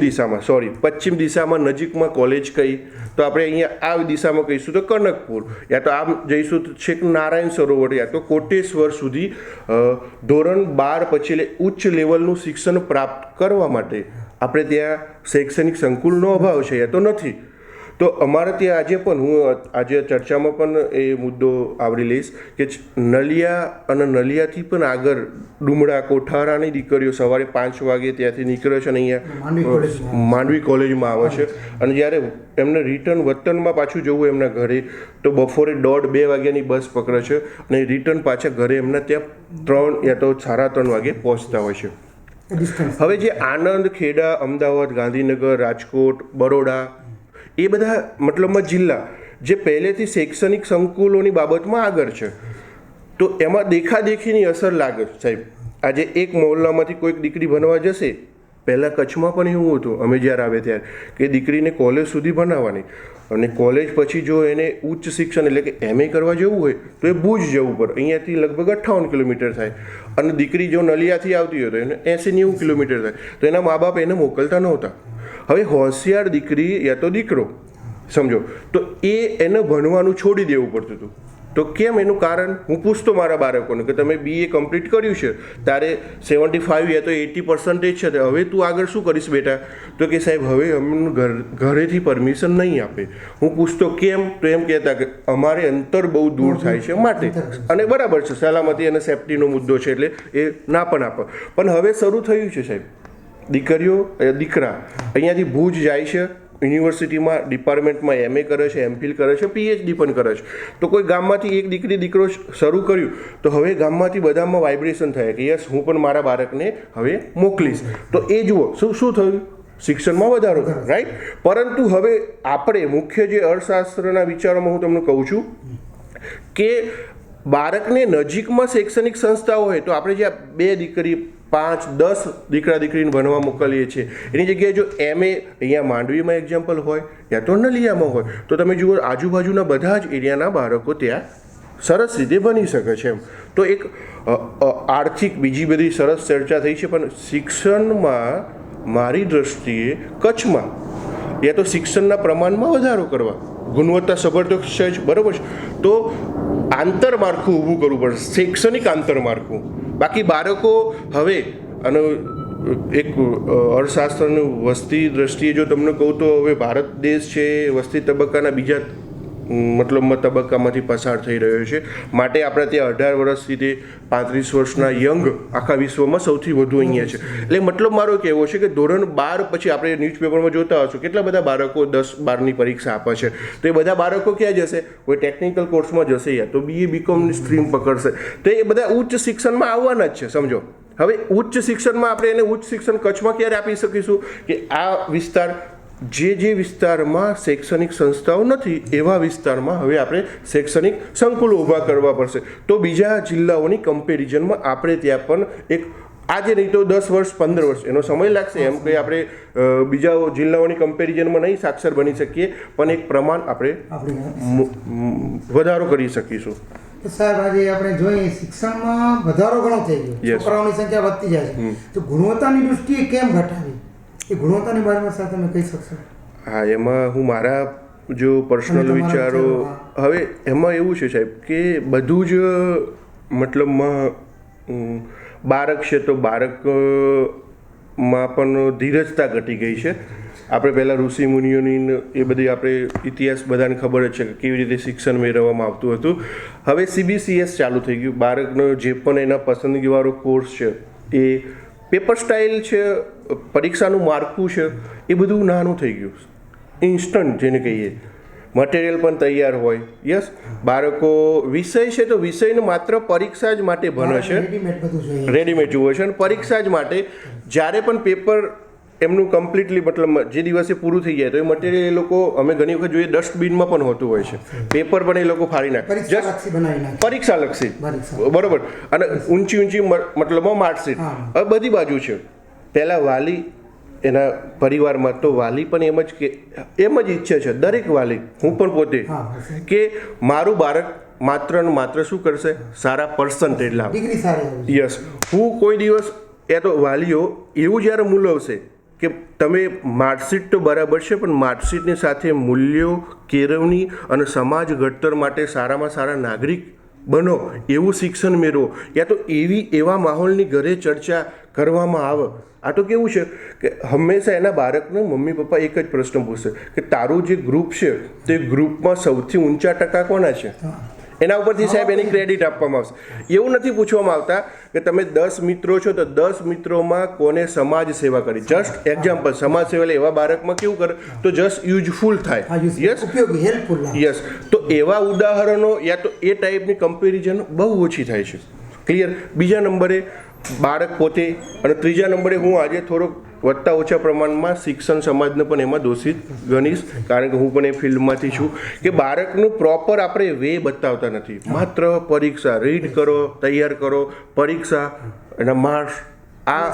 દિશામાં નજીકમાં કોલેજ કઈ, તો આપણે અહીંયા આ દિશામાં કહીશું તો કનકપુર, યા તો આમ જઈશું તો છેક નારાયણ સરોવર યા તો કોટેશ્વર સુધી ધોરણ 12 પછી એટલે ઉચ્ચ લેવલનું શિક્ષણ પ્રાપ્ત કરવા માટે આપણે ત્યાં શૈક્ષણિક સંકુલનો અભાવ છે યા તો નથી. તો અમારે ત્યાં આજે પણ હું આજે ચર્ચામાં પણ એ મુદ્દો આવરી લઈશ કે નલિયા અને નલિયાથી પણ આગળ ડુમડા કોઠારાની દીકરીઓ સવારે 5 વાગે ત્યાંથી નીકળે છે અને અહીંયા માંડવી કોલેજમાં આવે છે, અને જ્યારે એમને રિટર્ન વતનમાં પાછું જવું એમના ઘરે તો બપોરે 1:30-2 વાગ્યાની બસ પકડે છે અને રિટર્ન પાછા ઘરે એમના ત્યાં 3 યા તો 3:30 વાગે પહોંચતા હોય છે. હવે જે આણંદ, ખેડા, અમદાવાદ, ગાંધીનગર, રાજકોટ, બરોડા એ બધા મતલબમાં જિલ્લા જે પહેલેથી શૈક્ષણિક સંકુલોની બાબતમાં આગળ છે, તો એમાં દેખાદેખીની અસર લાગે સાહેબ. આજે એક મહોલ્લામાંથી કોઈક દીકરી ભણવા જશે, પહેલાં કચ્છમાં પણ એવું હતું અમે જ્યારે આવે ત્યારે કે દીકરીને કોલેજ સુધી ભણાવવાની, અને કોલેજ પછી જો એને ઉચ્ચ શિક્ષણ એટલે કે MA કરવા જવું હોય તો એ ભુજ જવું પડે, અહીંયાથી લગભગ 58 કિલોમીટર થાય, અને દીકરી જો નલિયાથી આવતી હોય તો એને 80-90 કિલોમીટર થાય, તો એના મા બાપ એને મોકલતા નહોતા. હવે હોશિયાર દીકરી યા તો દીકરો સમજો તો એને ભણવાનું છોડી દેવું પડતું હતું. તો કેમ? એનું કારણ હું પૂછતો મારા બાળકોને કે તમે BA કમ્પ્લીટ કર્યું છે, તારે 75 યા તો 80% છે, હવે તું આગળ શું કરીશ બેટા? તો કે સાહેબ હવે અમને ઘરેથી પરમિશન નહીં આપે. હું પૂછતો કેમ? તો એમ કહેતા કે અમારે અંતર બહુ દૂર થાય છે માટે, અને બરાબર છે, સલામતી અને સેફટીનો મુદ્દો છે એટલે એ ના પણ આપે. પણ હવે શરૂ થયું છે સાહેબ, દીકરીઓ દીકરા અહીંયાથી ભુજ જાય છે, યુનિવર્સિટીમાં ડિપાર્ટમેન્ટમાં MA કરે છે, MPhil કરે છે, PhD પણ કરે છે. તો કોઈ ગામમાંથી એક દીકરી દીકરો શરૂ કર્યું તો હવે ગામમાંથી બધામાં વાઇબ્રેશન થાય કે યસ હું પણ મારા બાળકને હવે મોકલીશ. તો એ જુઓ શું થયું, શિક્ષણમાં વધારો, રાઈટ. પરંતુ હવે આપણે મુખ્ય જે અર્થશાસ્ત્રના વિચારોમાં હું તમને કહું છું કે બાળકને નજીકમાં શૈક્ષણિક સંસ્થાઓ હોય તો આપણે જ્યાં 2 દીકરી 5-10 દીકરા દીકરીને ભણવા મોકલીએ છીએ એની જગ્યાએ જો MA અહીંયા માંડવીમાં એક્ઝામ્પલ હોય યા તો નલિયામાં હોય તો તમે જુઓ આજુબાજુના બધા જ એરિયાના બાળકો ત્યાં સરસ રીતે ભણી શકે છે એમ. તો એક આર્થિક બીજી બધી સરસ ચર્ચા થઈ છે, પણ શિક્ષણમાં મારી દ્રષ્ટિએ કચ્છમાં યા તો શિક્ષણના પ્રમાણમાં વધારો કરવા, ગુણવત્તાસભર તો છે જ, બરાબર છે, તો આંતરમાળખું ઊભું કરવું પડશે, શૈક્ષણિક આંતરમાળખું. બાકી બાળકો હવે અને એક અર્થશાસ્ત્રની વસ્તી દ્રષ્ટિએ જો તમને કહું તો હવે ભારત દેશ છે વસ્તી તબક્કાના બીજા મતલબમાં તબક્કામાંથી પસાર થઈ રહ્યો છે. માટે આપણે ત્યાં 18 વર્ષથી તે 35 વર્ષના યંગ આખા વિશ્વમાં સૌથી વધુ અહીંયા છે. એટલે મતલબ મારો કહેવો છે કે ધોરણ 12 પછી આપણે ન્યૂઝપેપરમાં જોતા હશો કેટલા બધા બાળકો 10-12ની પરીક્ષા આપે છે. તો એ બધા બાળકો ક્યાં જશે? કોઈ ટેકનિકલ કોર્સમાં જશે યા તો BA BComની સ્ટ્રીમ પકડશે. તો એ બધા ઉચ્ચ શિક્ષણમાં આવવાના જ છે, સમજો. હવે ઉચ્ચ શિક્ષણમાં આપણે એને ઉચ્ચ શિક્ષણ કચ્છમાં ક્યારે આપી શકીશું કે આ વિસ્તાર જે વિસ્તારમાં શૈક્ષણિક સંસ્થાઓ નથી એવા વિસ્તારમાં હવે આપણે શૈક્ષણિક સંકુલો ઊભા કરવા પડશે. તો બીજા જિલ્લાઓની કમ્પેરિઝનમાં આપણે ત્યાં પણ એક આજે નહીં તો 10 વર્ષ 15 વર્ષ એનો સમય લાગશે. એમ કે આપણે બીજા જિલ્લાઓની કમ્પેરિઝનમાં નહીં સાક્ષર બની શકીએ, પણ એક પ્રમાણ આપણે વધારો કરી શકીશું. સાહેબ આજે આપણે જોઈએ શિક્ષણમાં વધારો ઘણો થઈ ગયો, છોકરાઓની સંખ્યા વધતી જાય છે, તો ગુણવત્તાની દૃષ્ટિએ કેમ ઘટાડી એ ગુણવત્તાની બાબતમાં સાથે તમે કહી શકશો? હા, એમાં હું મારા જો પર્સનલ વિચારો, હવે એમાં એવું છે સાહેબ કે બધું જ મતલબમાં બાળક છે તો બાળક માં પણ ધીરજતા ઘટી ગઈ છે. આપણે પહેલાં ઋષિ મુનિઓની એ બધી આપણે ઇતિહાસ બધાને ખબર જ છે કે કેવી રીતે શિક્ષણ મેળવવામાં આવતું હતું. હવે CBCS ચાલુ થઈ ગયું. બાળકનો જે પણ એના પસંદગીવાળો કોર્સ છે એ પેપર સ્ટાઇલ છે, પરીક્ષાનું માળખું છે, એ બધું નાનું થઈ ગયું. ઇન્સ્ટન્ટ જેને કહીએ, મટીરિયલ પણ તૈયાર હોય. યસ, બાળકો વિષય છે તો વિષયને માત્ર પરીક્ષા જ માટે ભણે છે, રેડીમેડ જુએ છે, અને પરીક્ષા જ માટે જ્યારે પણ પેપર એમનું કમ્પ્લીટલી મતલબ જે દિવસે પૂરું થઈ જાય તો એ મટીરિયલ એ લોકો, અમે ઘણી વખત જોઈએ, ડસ્ટબિનમાં પણ હોતું હોય છે. પેપર પણ એ લોકો ફાડી નાખે, જસ્ટ પરીક્ષાલક્ષી, બરોબર. અને ઊંચી મતલબમાં માર્કશીટ હવે બધી બાજુ છે. પહેલાં વાલી એના પરિવારમાં તો વાલી પણ એમ જ ઈચ્છે છે, દરેક વાલી, હું પણ પોતે, કે મારું બાળક માત્ર ને માત્ર શું કરશે, સારા પર્સન્ટેજ લાવે. યસ, હું કોઈ દિવસ એ તો વાલીઓ એવું જ્યારે મૂલવશે કે તમે માર્કશીટ તો બરાબર છે, પણ માર્કશીટની સાથે મૂલ્યો, કેળવણી અને સમાજ ઘડતર માટે સારામાં સારા નાગરિક બનો એવું શિક્ષણ મેળવો, યા તો એવા માહોલની ઘરે ચર્ચા કરવામાં આવે. આ તો કેવું છે કે હંમેશા એના બાળકને મમ્મી પપ્પા એક જ પ્રશ્ન પૂછશે કે તારું જે ગ્રુપ છે તે ગ્રુપમાં સૌથી ઊંચા ટકા કોના છે, એના ઉપરથી સાહેબ એની ક્રેડિટ આપવામાં આવશે. એવું નથી પૂછવામાં આવતા કે તમે 10 મિત્રો છો તો 10 મિત્રોમાં કોને સમાજ સેવા કરી. જસ્ટ એક્ઝામ્પલ, સમાજ સેવા એવા બાળકમાં કેવું કરે તો જસ્ટ યુઝફુલ થાય. Yes, yes. તો એવા ઉદાહરણો યા તો એ ટાઈપની કમ્પેરિઝન બહુ ઓછી થાય છે. ક્લિયર. બીજા નંબરે બાળક પોતે, અને ત્રીજા નંબરે હું આજે થોડોક વધતા ઓછા પ્રમાણમાં શિક્ષણ સમાજને પણ એમાં દોષિત ગણીશ, કારણ કે હું પણ એ ફિલ્ડમાંથી છું, કે બાળકનું પ્રોપર આપણે વે બતાવતા નથી. માત્ર પરીક્ષા, રીડ કરો, તૈયાર કરો, પરીક્ષા, એના માર્ક્સ, આ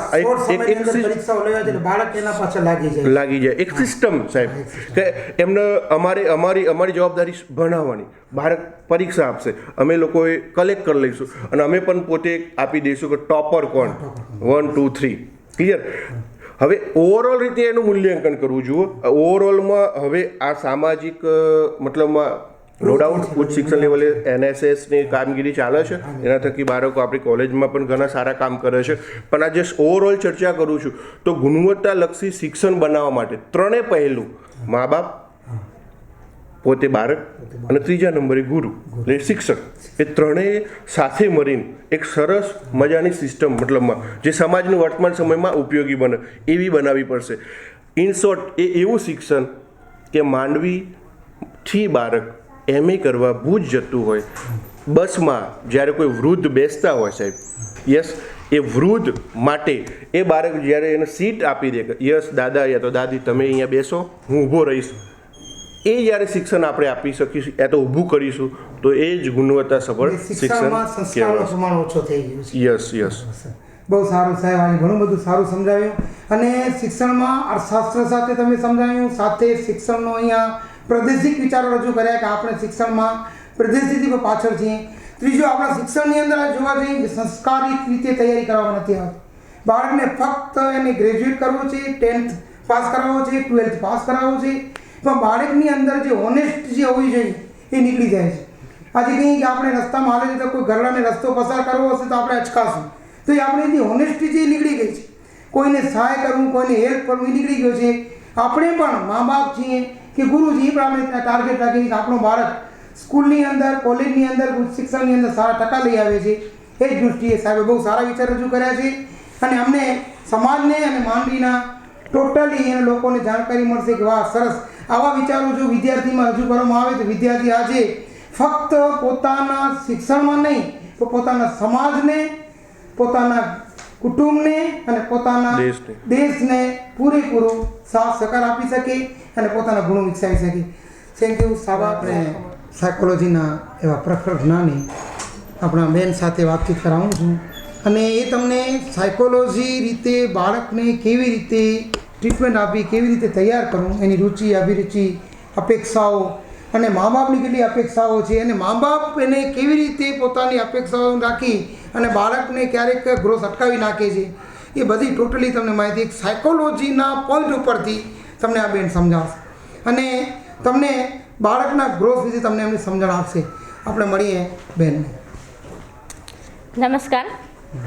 લાગી જાય એક સિસ્ટમ સાહેબ, કે એમને અમારી જવાબદારી ભણાવવાની, બાળક પરીક્ષા આપશે, અમે લોકોએ કલેક્ટ કરી લઈશું અને અમે પણ પોતે આપી દઈશું કે ટોપર કોણ, 1 2 3. ક્લિયર. હવે ઓવરઓલ રીતે એનું મૂલ્યાંકન કરવું જોઈએ. ઓવરઓલમાં હવે આ સામાજિક મતલબમાં નો ડાઉટ ઉચ્ચ શિક્ષણ લેવલે NSSની કામગીરી ચાલે છે, એના થકી બાળકો આપણી કોલેજમાં પણ ઘણા સારા કામ કરે છે. પણ આ જે ઓવરઓલ ચર્ચા કરું છું તો ગુણવત્તાલક્ષી શિક્ષણ બનાવવા માટે 3 પહેલું, મા બાપ, પોતે બાળક, અને ત્રીજા નંબરે ગુરુ એટલે શિક્ષક, એ ત્રણેય સાથે મળીને એક સરસ મજાની સિસ્ટમ મતલબમાં જે સમાજનું વર્તમાન સમયમાં ઉપયોગી બને એવી બનાવવી પડશે. ઇન શોર્ટ, એ એવું શિક્ષણ કે માંડવીથી બાળક MA કરવા ભૂજ જતું હોય, બસમાં જ્યારે કોઈ વૃદ્ધ બેસતા હોય સાહેબ, યસ, એ વૃદ્ધ માટે એ બાળક જ્યારે એને સીટ આપી દે કે યસ દાદા યા તો દાદી તમે અહીંયા બેસો, હું ઊભો રહીશ, એ જ્યારે શિક્ષણ આપણે આપી શકીશું યા તો ઊભું કરીશું તો એ જ ગુણવત્તા સભર શિક્ષણ ઓછો થઈ ગયું છે. Yes, yes. બહુ સારું સાહેબ, આજે ઘણું બધું સારું સમજાવ્યું. અને શિક્ષણમાં અર્થશાસ્ત્ર સાથે તમે સમજાવ્યું, સાથે શિક્ષણનો અહીંયા પ્રાદેશિક વિચારો રજૂ કર્યા કે આપણે શિક્ષણમાં પ્રદેશથી પણ પાછળ છીએ. ત્રીજું, આપણા શિક્ષણની અંદર જોવા જઈએ સંસ્કારિત રીતે તૈયારી કરવામાં નથી આવતી. બાળકને ફક્ત એને ગ્રેજ્યુએટ કરવું છે, 10th પાસ કરાવવો છે, 12th પાસ કરાવવો છે, પણ બાળકની અંદર જે ઓનેસ્ટ જે હોવી જોઈએ એ નીકળી જાય છે. આજે કંઈ કે આપણે રસ્તામાં હાલે છે તો કોઈ ઘરડાને રસ્તો પસાર કરવો હશે તો આપણે અચકાશું, તો એ આપણે જે ઓનેસ્ટી જે નીકળી ગઈ છે, કોઈને સહાય કરવું, કોઈને હેલ્પ કરવું એ નીકળી ગયો છે. આપણે પણ મા બાપ છીએ કે ગુરુજી, પણ આપણે ટાર્ગેટ રાખીએ કે આપણું બાળક સ્કૂલની અંદર, કોલેજની અંદર, શિક્ષણની અંદર સારા ટકા લઈ આવે છે. એ જ દૃષ્ટિએ સાહેબે બહુ સારા વિચાર રજૂ કર્યા છે અને અમને સમાજને અને માંડવીના ટોટલી એને લોકોને જાણકારી મળશે કે વાહ સરસ, આવા વિચારો જો વિદ્યાર્થીમાં રજૂ કરવામાં આવે તો વિદ્યાર્થી આજે ફક્ત પોતાના શિક્ષણમાં નહીં તો પોતાના સમાજને, પોતાના કુટુંબને અને પોતાના દેશને પૂરેપૂરો સાથ સહકાર આપી શકે અને પોતાના ગુણો વિકસાવી શકે. થેન્ક યુ સાહેબ. આપણે સાયકોલોજીના એવા પ્રખર જ્ઞાની આપણા બેન સાથે વાતચીત કરાવું છું અને એ તમને સાયકોલોજી રીતે બાળકને કેવી રીતે ટ્રીટમેન્ટ આપી, કેવી રીતે તૈયાર કરવું, એની રુચિ, અભિરુચિ, અપેક્ષાઓ અને મા બાપની કેટલી અપેક્ષાઓ છે અને મા બાપ એને કેવી રીતે પોતાની અપેક્ષાઓ રાખી અને બાળકને ક્યારેક ગ્રોથ અટકાવી નાખે છે, એ બધી ટોટલી તમને માહિતી એક સાયકોલોજીના પોઈન્ટ ઉપરથી તમને આ બેન સમજાવશે અને તમને બાળકના ગ્રોથ વિશે તમને એમની સમજણ આપશે. આપણે મળીએ બેનને. નમસ્કાર,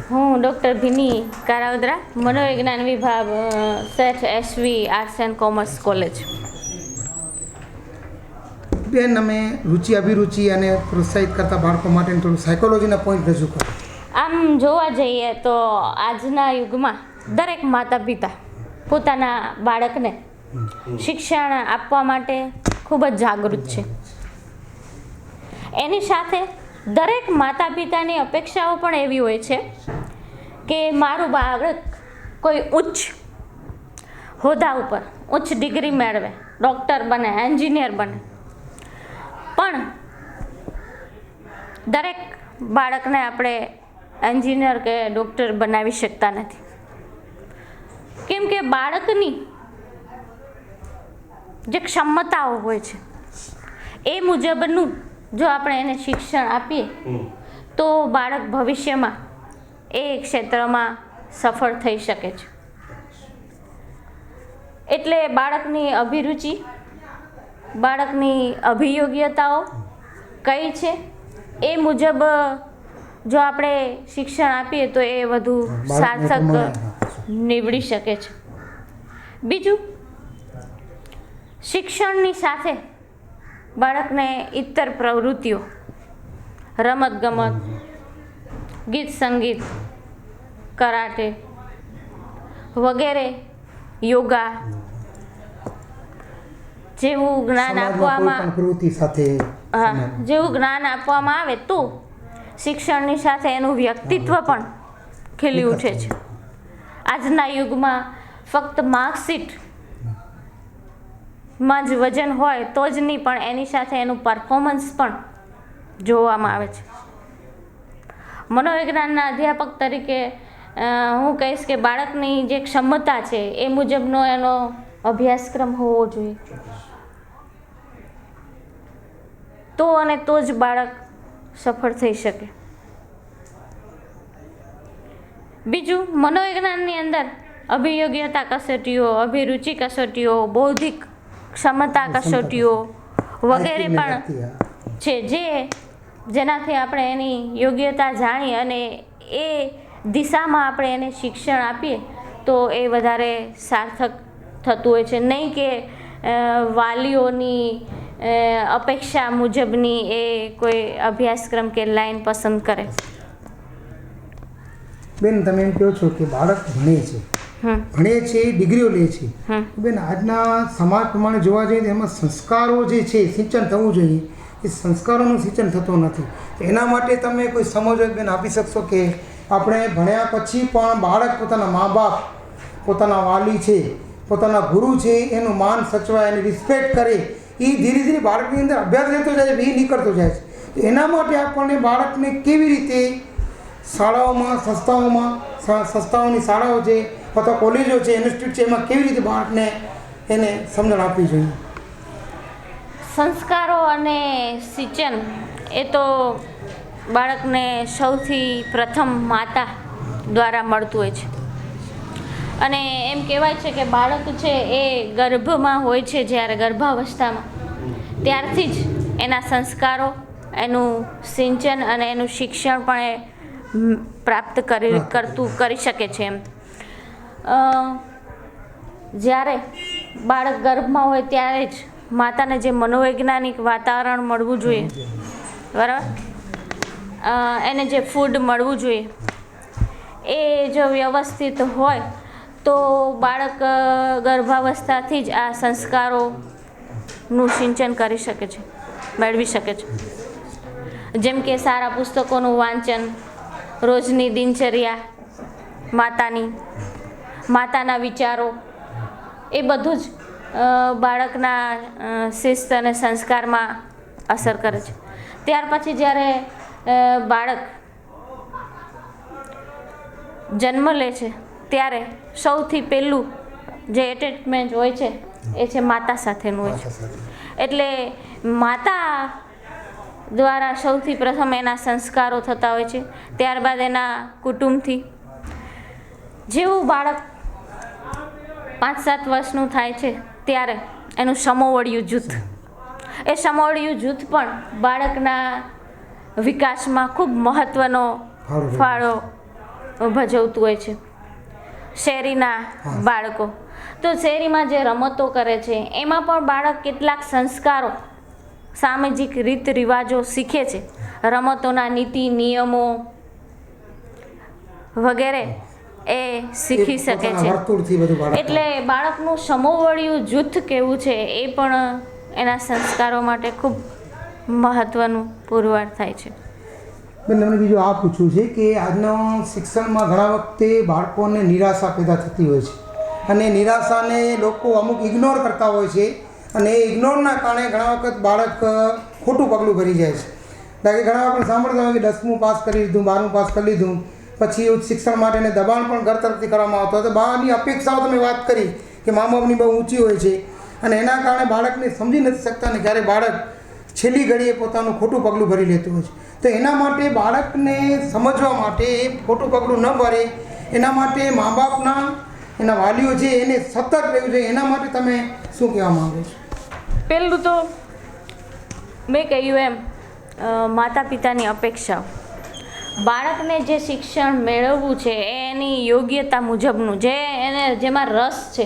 હું ડૉક્ટર ભીની કારાવદરા, મનોવિજ્ઞાન વિભાગ, Seth SV arts and commerce college. બેન, અમે રુચિ અભિરુચિ અને પ્રોત્સાહિત કરતા બાળકો માટે થોડું સાયકોલોજીના પોઈન્ટ રજૂ કરો. આમ જોવા જઈએ તો આજના યુગમાં દરેક માતા પિતા પોતાના બાળકને શિક્ષણ આપવા માટે ખૂબ જ જાગૃત છે. એની સાથે દરેક માતા પિતાની અપેક્ષાઓ પણ એવી હોય છે કે મારું બાળક કોઈ ઉચ્ચ હોદ્દા ઉપર ઉચ્ચ ડિગ્રી મેળવે, ડૉક્ટર બને, એન્જિનિયર બને. પણ દરેક બાળકને આપણે એન્જિનિયર કે ડૉક્ટર બનાવી શકતા નથી, કેમ કે બાળકની જે ક્ષમતાઓ હોય છે એ મુજબનું જો આપણે એને શિક્ષણ આપીએ તો બાળક ભવિષ્યમાં એ ક્ષેત્રમાં સફળ થઈ શકે છે. એટલે બાળકની અભિરુચિ, બાળકની અભિયોગ્યતાઓ કઈ છે એ મુજબ જો આપણે શિક્ષણ આપીએ તો એ વધુ સાર્થક નીવડી શકે છે. બીજું, શિક્ષણની સાથે બાળકને ઇતર પ્રવૃત્તિઓ, રમતગમત, ગીત સંગીત, કરાટે વગેરે, યોગા જેવું જ્ઞાન આપવામાં જેવું જ્ઞાન આપવામાં આવે તો શિક્ષણની સાથે એનું વ્યક્તિત્વ પણ ખીલી ઉઠે છે. આજના યુગમાં ફક્ત માર્કશીટ માં જ વજન હોય તો જ નહીં, પણ એની સાથે એનું પરફોર્મન્સ પણ જોવામાં આવે છે. મનોવિજ્ઞાનના અધ્યાપક તરીકે હું કહીશ કે બાળકની જે ક્ષમતા છે એ મુજબનો એનો અભ્યાસક્રમ હોવો જોઈએ, તો અને તો જ બાળક સફળ થઈ શકે. બીજું, મનોવિજ્ઞાનની અંદર અભિયોગ્યતા કસોટીઓ, અભિરુચિ કસોટીઓ, બૌદ્ધિક ક્ષમતા કસોટીઓ વગેરે પણ છે, જેનાથી આપણે એની યોગ્યતા જાણી અને એ દિશામાં આપણે એને શિક્ષણ આપીએ તો એ વધારે સાર્થક થતું હોય છે. નહીં કે વાલીઓની અપેક્ષા મુજબની એ કોઈ અભ્યાસક્રમ કે લાઈન પસંદ કરે. બેન, તમે એમ કહો છો કે બાળક ભણે છે, ડિગ્રીઓ લે છે. બેન, આજના સમાજ પ્રમાણે જોવા જઈએ તો એમાં સંસ્કારો જે છે સિંચન થવું જોઈએ, એ સંસ્કારોનું સિંચન થતું નથી. એના માટે તમે કોઈ સમજો બેન આપી શકશો કે આપણે ભણ્યા પછી પણ બાળક પોતાના મા બાપ, પોતાના વાલી છે, પોતાના ગુરુ છે એનું માન સચવાય, એની રિસ્પેક્ટ કરે, એ ધીરે ધીરે બાળકની અંદર અભ્યાસ લેતો જાય છે, એ નીકળતો જાય છે. એના માટે આપણને બાળકને કેવી રીતે શાળાઓમાં, સંસ્થાઓની શાળાઓ છે અથવા કોલેજો છે, ઇન્સ્ટિટ્યૂટ છે, એમાં કેવી રીતે બાળકને એને સમજણ આપવી જોઈએ? સંસ્કારો અને સિંચન એ તો બાળકને સૌથી પ્રથમ માતા દ્વારા મળતું હોય છે. અને એમ કહેવાય છે કે બાળક છે એ ગર્ભમાં હોય છે, જ્યારે ગર્ભાવસ્થામાં, ત્યારથી જ એના સંસ્કારો, એનું સિંચન અને એનું શિક્ષણ પણ એ પ્રાપ્ત કરી શકે છે. એમ જ્યારે બાળક ગર્ભમાં હોય ત્યારે જ માતાને જે મનોવૈજ્ઞાનિક વાતાવરણ મળવું જોઈએ, બરાબર, એને જે ફૂડ મળવું જોઈએ એ જો વ્યવસ્થિત હોય તો બાળક ગર્ભાવસ્થાથી જ આ સંસ્કારોનું સિંચન કરી શકે છે, મેળવી શકે છે. જેમ કે સારા પુસ્તકોનું વાંચન, રોજની દિનચર્યા માતાના વિચારો, એ બધું જ બાળકના શિસ્ત અને સંસ્કારમાં અસર કરે છે. ત્યાર પછી જ્યારે બાળક જન્મ લે છે ત્યારે સૌથી પહેલું જે એટેચમેન્ટ હોય છે એ છે માતા સાથેનું હોય છે. એટલે માતા દ્વારા સૌથી પ્રથમ એના સંસ્કારો થતા હોય છે, ત્યારબાદ એના કુટુંબથી. જેવું બાળક 5-7 વર્ષનું થાય છે ત્યારે એનું સમોવડિયું જૂથ, એ સમોવડિયું જૂથ પણ બાળકના વિકાસમાં ખૂબ મહત્ત્વનો ફાળો ભજવતું હોય છે. શેરીના બાળકો તો શેરીમાં જે રમતો કરે છે એમાં પણ બાળક કેટલાક સંસ્કારો, સામાજિક રીત રિવાજો શીખે છે. રમતોના નીતિ નિયમો વગેરે એ શીખી શકે છે. એટલે બાળકનું સમોવડિયું જૂથ કેવું છે એ પણ એના સંસ્કારો માટે ખૂબ મહત્ત્વનું પુરવાર થાય છે. બેન, તમને બીજું આ પૂછવું છે કે આજના શિક્ષણમાં ઘણા વખતે બાળકોને નિરાશા પેદા થતી હોય છે અને નિરાશાને લોકો અમુક ઇગ્નોર કરતા હોય છે અને એ ઇગ્નોરના કારણે ઘણા વખત બાળક ખોટું પગલું ભરી જાય છે. કારણ કે ઘણા વખત સાંભળતા હોય કે 10મું પાસ કરી લીધું, 12મું પાસ કરી લીધું, પછી ઉચ્ચ શિક્ષણ માટેને દબાણ પણ ઘર તરફથી કરવામાં આવતું હોય. તો બહારની અપેક્ષાઓ તમે વાત કરી કે મા બાપની બહુ ઊંચી હોય છે અને એના કારણે બાળકને સમજી નથી શકતા ને ક્યારે બાળક છેલ્લી ઘડીએ પોતાનું ખોટું પગલું ભરી લેતું હોય છે. તો એના માટે બાળકને સમજવા માટે એ ખોટું પગલું ન ભરે એના માટે મા બાપના એના વાલીઓ છે એને સતર્ક રહેવું જોઈએ. એના માટે તમે શું કહેવા માગો છો? પહેલું તો મેં કહ્યું એમ માતા પિતાની અપેક્ષાઓ. બાળકને જે શિક્ષણ મેળવવું છે એની યોગ્યતા મુજબનું, જે એને જેમાં રસ છે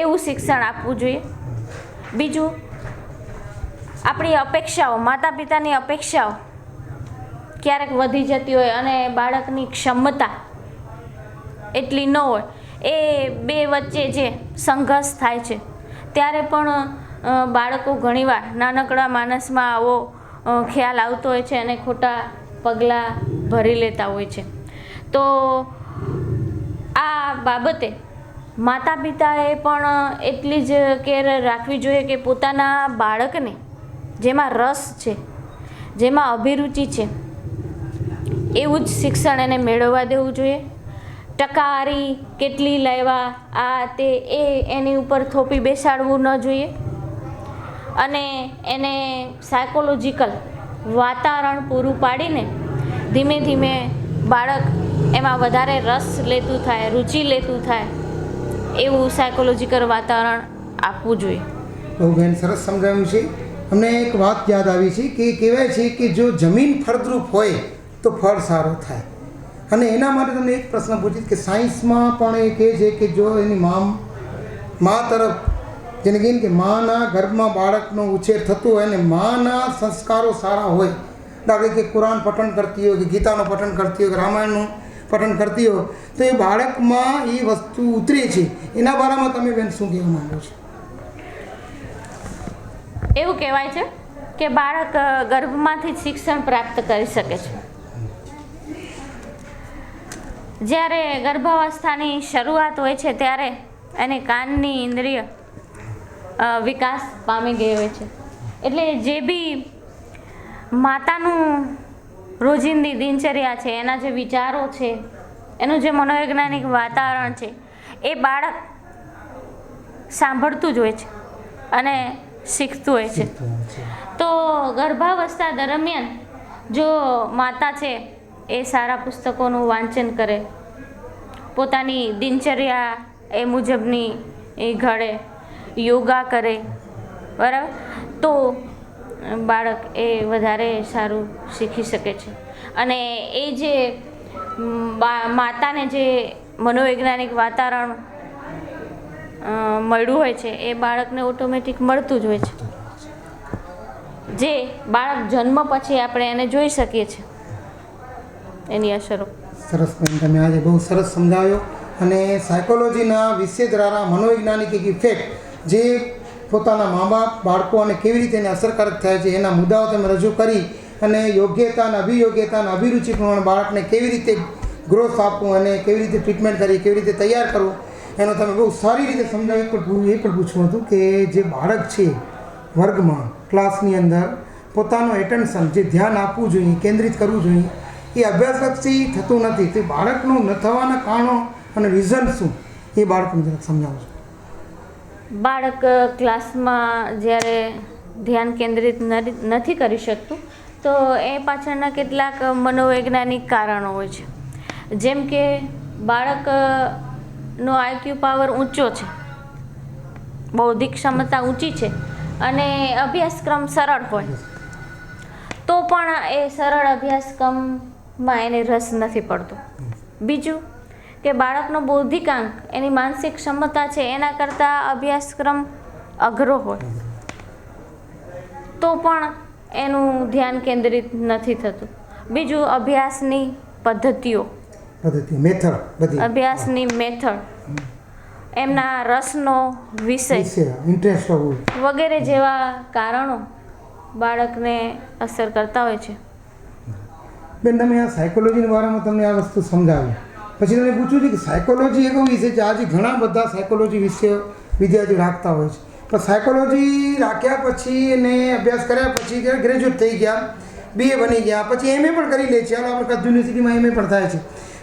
એવું શિક્ષણ આપવું જોઈએ. બીજું, આપણી અપેક્ષાઓ, માતા પિતાની અપેક્ષાઓ ક્યારેક વધી જતી હોય અને બાળકની ક્ષમતા એટલી ન હોય, એ બે વચ્ચે જે સંઘર્ષ થાય છે ત્યારે પણ બાળકો ઘણીવાર નાનકડા માણસમાં આવો ખ્યાલ આવતો હોય છે અને ખોટા પગલાં ભરી લેતા હોય છે. તો આ બાબતે માતા પિતાએ પણ એટલી જ કેર રાખવી જોઈએ કે પોતાના બાળકને જેમાં રસ છે, જેમાં અભિરુચિ છે એવું જ શિક્ષણ એને મેળવવા દેવું જોઈએ. ટકાવારી કેટલી લેવા આ તે એની ઉપર થોપી બેસાડવું ન જોઈએ અને એને સાયકોલોજીકલ વાતાવરણ પૂરું પાડીને ધીમે ધીમે બાળક એમાં વધારે રસ લેતું થાય, રુચિ લેતું થાય એવું સાયકોલોજીકલ વાતાવરણ આપવું જોઈએ. બહુ બેન સરસ સમજાવ્યું છે. અમને એક વાત યાદ આવી છે કે કહેવાય છે કે જો જમીન ફળદ્રુપ હોય તો ફળ સારો થાય. અને એના માટે તમને એક પ્રશ્ન પૂછીશ કે સાયન્સમાં પણ એ કહે છે કે જો એની મા તરફ જેને કહીએ કે માના ગર્ભમાં બાળકનો ઉછેર થતો હોય અને માના સંસ્કારો સારા હોય, દાખલા કે કુરાન પઠન કરતી હોય કે ગીતાનું પઠન કરતી હોય કે રામાયણનું પઠન કરતી હોય, તો એ બાળકમાં એ વસ્તુ ઉતરે છે. એના બારામાં તમે બેન શું કહેવા માંગો છો? એવું કહેવાય છે કે બાળક ગર્ભમાંથી જ શિક્ષણ પ્રાપ્ત કરી શકે છે. જ્યારે ગર્ભાવસ્થાની શરૂઆત હોય છે ત્યારે એની કાનની ઇન્દ્રિય વિકાસ પામી ગઈ હોય છે. એટલે જે બી માતાનું રોજિંદી દિનચર્યા છે, એના જે વિચારો છે, એનું જે મનોવૈજ્ઞાનિક વાતાવરણ છે એ બાળક સાંભળતું જ હોય છે અને શીખતું હોય છે. તો ગર્ભાવસ્થા દરમિયાન જો માતા છે એ સારા પુસ્તકોનું વાંચન કરે, પોતાની દિનચર્યા એ મુજબની એ ઘડે, યોગા કરે, બરાબર, તો બાળક એ વધારે સારું શીખી શકે છે. અને એ જે માતાને જે મનોવૈજ્ઞાનિક વાતાવરણ મળ્યું હોય છે એ બાળકને ઓટોમેટિક મળતું જ હોય છે, જે બાળક જન્મ પછી આપણે એને જોઈ શકીએ છીએ એની અસરો. સરસ બેન, તમે આજે બહુ સરસ સમજાવ્યો અને સાયકોલોજીના વિષય દ્વારા મનોવૈજ્ઞાનિક એક ઇફેક્ટ જે પોતાના મા બાપ બાળકો અને કેવી રીતે એને અસરકારક થાય છે એના મુદ્દાઓ તમે રજૂ કરી અને યોગ્યતા અને અભિયોગ્યતા અને અભિરુચિ પ્રમાણે બાળકને કેવી રીતે ગ્રોથ આપવું અને કેવી રીતે ટ્રીટમેન્ટ કરી, કેવી રીતે તૈયાર કરવું એનો તમે બહુ સારી રીતે સમજાવ્યું. એ પણ પૂછવું હતું કે જે બાળક છે વર્ગમાં ક્લાસની અંદર પોતાનું એટેન્શન જે ધ્યાન આપવું જોઈએ, કેન્દ્રિત કરવું જોઈએ, એ અભ્યાસલક્ષી થતું નથી. તે બાળકનું ન થવાના કારણો અને રીઝન શું એ બાળકને જરાક સમજાવો છો. બાળક ક્લાસમાં જ્યારે ધ્યાન કેન્દ્રિત નથી કરી શકતું તો એ પાછળના કેટલાક મનોવૈજ્ઞાનિક કારણો હોય છે. જેમ કે બાળકનો આઈક્યુ પાવર ઊંચો છે, બૌદ્ધિક ક્ષમતા ઊંચી છે અને અભ્યાસક્રમ સરળ હોય તો પણ એ સરળ અભ્યાસક્રમ માં એને રસ નથી પડતો. બીજું કે બાળકનો બૌદ્ધિકાંક, એની માનસિક ક્ષમતા છે એના કરતાં અભ્યાસક્રમ અઘરો હોય તો પણ એનું ધ્યાન કેન્દ્રિત નથી થતું. બીજું અભ્યાસની પદ્ધતિઓ, અભ્યાસની મેથડ, એમના રસનો વિષય, ઇન્ટરેસ્ટ વગેરે જેવા કારણો બાળકને અસર કરતા હોય છે. બેન, તમે આ સાયકોલોજીના બારામાં તમને આ વસ્તુ સમજાવી, પછી તમે પૂછ્યું છે કે સાયકોલોજી એવો વિષય છે, આજે ઘણા બધા સાયકોલોજી વિષય વિદ્યાર્થીઓ રાખતા હોય છે, પણ સાયકોલોજી રાખ્યા પછી અને અભ્યાસ કર્યા પછી ગ્રેજ્યુએટ થઈ ગયા, BA બની ગયા, પછી MA પણ કરી લે છે. હાલ આપણે કચ્છ યુનિવર્સિટીમાં MA પણ થાય છે.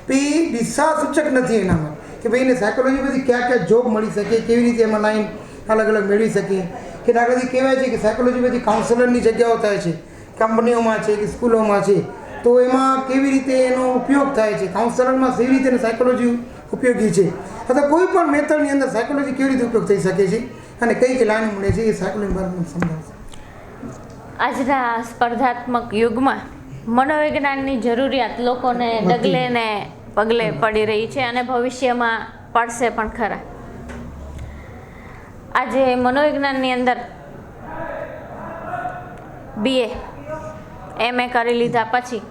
પછી દિશા સૂચક નથી એનામાં કે ભાઈ એને સાયકોલોજી પછી ક્યાં ક્યાં જોબ મળી શકે, કેવી રીતે એમાં લાઈન અલગ અલગ મેળવી શકીએ. કે દાખલાથી કહેવાય છે કે સાયકોલોજી પછી કાઉન્સલરની જગ્યાઓ થાય છે, કંપનીઓમાં છે કે સ્કૂલોમાં છે, તો એમાં કેવી રીતે એનો ઉપયોગ થાય છે, કાઉન્સલરમાં કેવી રીતે સાયકોલોજી ઉપયોગી છે, અથવા કોઈ પણ મેથડની અંદર સાયકોલોજી કેવી રીતે ઉપયોગ થઈ શકે છે અને કઈ કઈ લાઈન મળે છે, એ સાયકોલોજી બાબતમાં સમજાવશે. આજના સ્પર્ધાત્મક યુગમાં મનોવિજ્ઞાનની જરૂરિયાત લોકોને ડગલે ને પગલે પડી રહી છે અને ભવિષ્યમાં પડશે પણ ખરા. આજે મનોવિજ્ઞાનની અંદર BA MA કરી લીધા પછી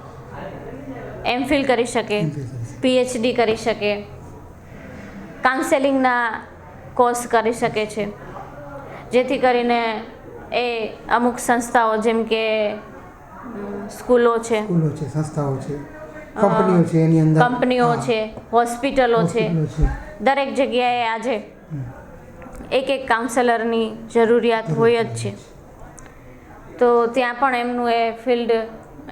MPhil કરી શકે, PhD કરી શકે, કાઉન્સેલિંગના કોર્સ કરી શકે છે, જેથી કરીને એ અમુક સંસ્થાઓ જેમ કે સ્કૂલો છે, સંસ્થાઓ છે, કંપનીઓ છે, એની અંદર કંપનીઓ છે, હોસ્પિટલો છે, દરેક જગ્યાએ આજે એક કાઉન્સેલરની જરૂરિયાત હોય જ છે. તો ત્યાં પણ એમનું એ ફિલ્ડ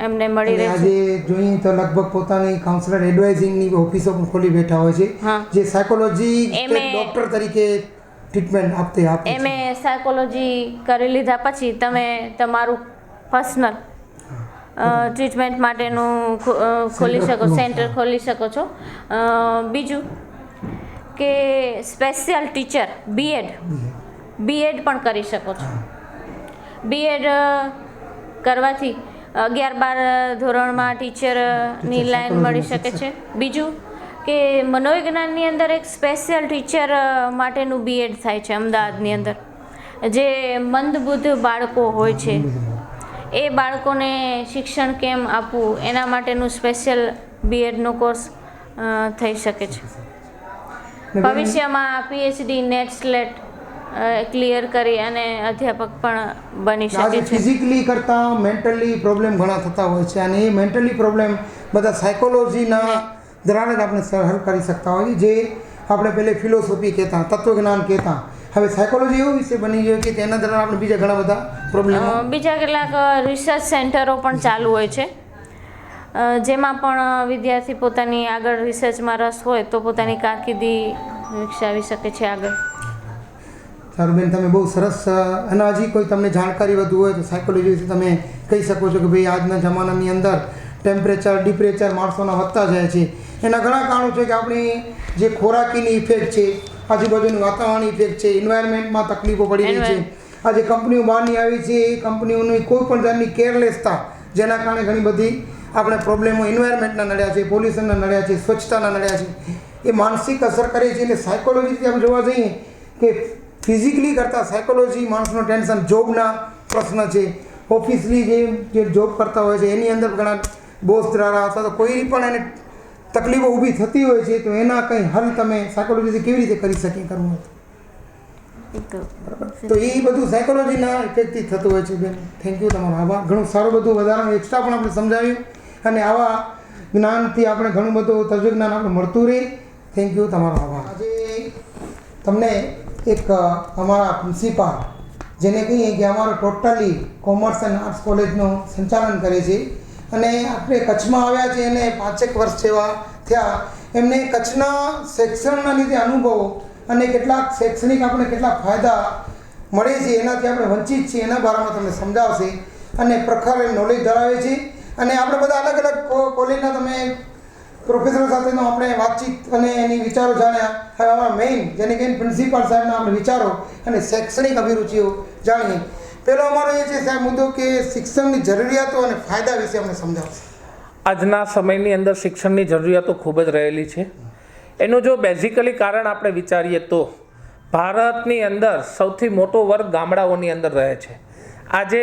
એમને મળી રહે છે. આજે જોઈએ તો લગભગ પોતાની કાઉન્સલર એડવાઇઝિંગની ઓફિસો પણ ખોલી બેઠા હોય છે, જે સાયકોલોજી ડોક્ટર તરીકે ટ્રીટમેન્ટ આપે. MA સાયકોલોજી કરી લીધા પછી તમે તમારું પર્સનલ ટ્રીટમેન્ટ માટેનું ખોલી શકો, સેન્ટર ખોલી શકો છો. બીજું કે સ્પેશિયલ ટીચર BEd પણ કરી શકો છો. BEd કરવાથી 11-12 ધોરણમાં ટીચરની લાઈન મળી શકે છે. બીજું કે મનોવિજ્ઞાનની અંદર એક સ્પેશિયલ ટીચર માટેનું BEd થાય છે અમદાવાદની અંદર. જે મંદબુદ્ધ બાળકો હોય છે એ બાળકોને શિક્ષણ કેમ આપવું એના માટેનું સ્પેશિયલ BEdનો કોર્સ થઈ શકે છે. ભવિષ્યમાં PhD નેટ સ્લેટ ક્લિયર કરી અને અધ્યાપક પણ બની શકે છે. ફિઝિકલી કરતાં મેન્ટલી પ્રોબ્લેમ ઘણા થતા હોય છે અને એ મેન્ટલી પ્રોબ્લેમ બધા સાયકોલોજીના દ્વારા જ આપણે હલ કરી શકતા હોઈએ. જે આપણે પહેલે ફિલોસોફી કહેતા, તત્વજ્ઞાન કહેતા, હવે સાયકોલોજી એવો વિષય બની ગયો કે તેના દ્વારા આપણે બીજા ઘણા બધા પ્રોબ્લેમ, બીજા કેટલાક રિસર્ચ સેન્ટરો પણ ચાલુ હોય છે, જેમાં પણ વિદ્યાર્થી પોતાની આગળ રિસર્ચમાં રસ હોય તો પોતાની કારકિર્દી વિકસાવી શકે છે આગળ. સારું બેન, તમે બહુ સરસ. અને હજી કોઈ તમને જાણકારી વધુ હોય તો સાયકોલોજી વિશે તમે કહી શકો છો કે ભાઈ આજના જમાનાની અંદર ટેમ્પરેચર ડિપ્રેચર માણસોના વધતા જાય છે. એના ઘણા કારણો છે કે આપણી જે ખોરાકીની ઇફેક્ટ છે, આજુબાજુનું વાતાવરણ ઇફેક્ટ છે, એન્વાયરમેન્ટમાં તકલીફો પડી રહી છે. આજે કંપનીઓ બહારની આવી છે, એ કંપનીઓની કોઈ પણ જાતની કેરલેસતા, જેના કારણે ઘણી બધી આપણે પ્રોબ્લેમો એન્વાયરમેન્ટના નડ્યા છે, પોલ્યુશનના નડ્યા છે, સ્વચ્છતાના નડ્યા છે. એ માનસિક અસર કરે છે. એટલે સાયકોલોજીથી આપણે જોવા જઈએ કે ફિઝિકલી કરતાં સાયકોલોજી માણસનું ટેન્શન, જોબના પ્રશ્ન છે, ઓફિસની જે જોબ કરતા હોય છે એની અંદર ઘણા બોસ દ્વારા અથવા તો કોઈ પણ એને તકલીફો ઊભી થતી હોય છે, તો એના કંઈ હલ તમે સાયકોલોજીથી કેવી રીતે કરી શકીએ કરવું? તો એ બધું સાયકોલોજીના ઇફેક્ટથી થતું હોય છે. બેન, થેન્ક યુ, તમારો આભાર. ઘણું સારું બધું વધારાનું એક્સ્ટ્રા પણ આપણે સમજાવ્યું અને આવા જ્ઞાનથી આપણે ઘણું બધું તજજ્ઞાન આપણે મળતું રહે. થેન્ક યુ, તમારો આભાર. આજે તમને એક અમારા પ્રિન્સિપાલ, જેને કહીએ કે અમારો ટોટલી કોમર્સ એન્ડ આર્ટ્સ કોલેજનું સંચાલન કરે છે અને આપણે કચ્છમાં આવ્યા છે એને 5 વર્ષ જેવા થયા. એમને કચ્છના શિક્ષણના લીધે અનુભવો અને કેટલાક શૈક્ષણિક આપણે કેટલા ફાયદા મળે છે એનાથી આપણે વંચિત છીએ એના બારામાં તમને સમજાવશે અને પ્રખર નોલેજ ધરાવે છે. અને આપણે બધા અલગ અલગ કોલેજના તમે પ્રોફેસરો સાથેનો આપણે વાતચીત અને એની વિચારો જાણ્યા. હવે અમારા મેઇન જેને કહીને પ્રિન્સિપાલ સાહેબના આપણે વિચારો અને શૈક્ષણિક અભિરુચિઓ જાણીએ. પહેલો અમારો એ છે સાહેબ મુદ્દો કે શિક્ષણની જરૂરિયાતો અને ફાયદા વિશે અમને સમજાવશે. આજના સમયની અંદર શિક્ષણની જરૂરિયાતો ખૂબ જ રહેલી છે. એનું જો બેઝિકલી કારણ આપણે વિચારીએ તો ભારતની અંદર સૌથી મોટો વર્ગ ગામડાઓની અંદર રહે છે. આજે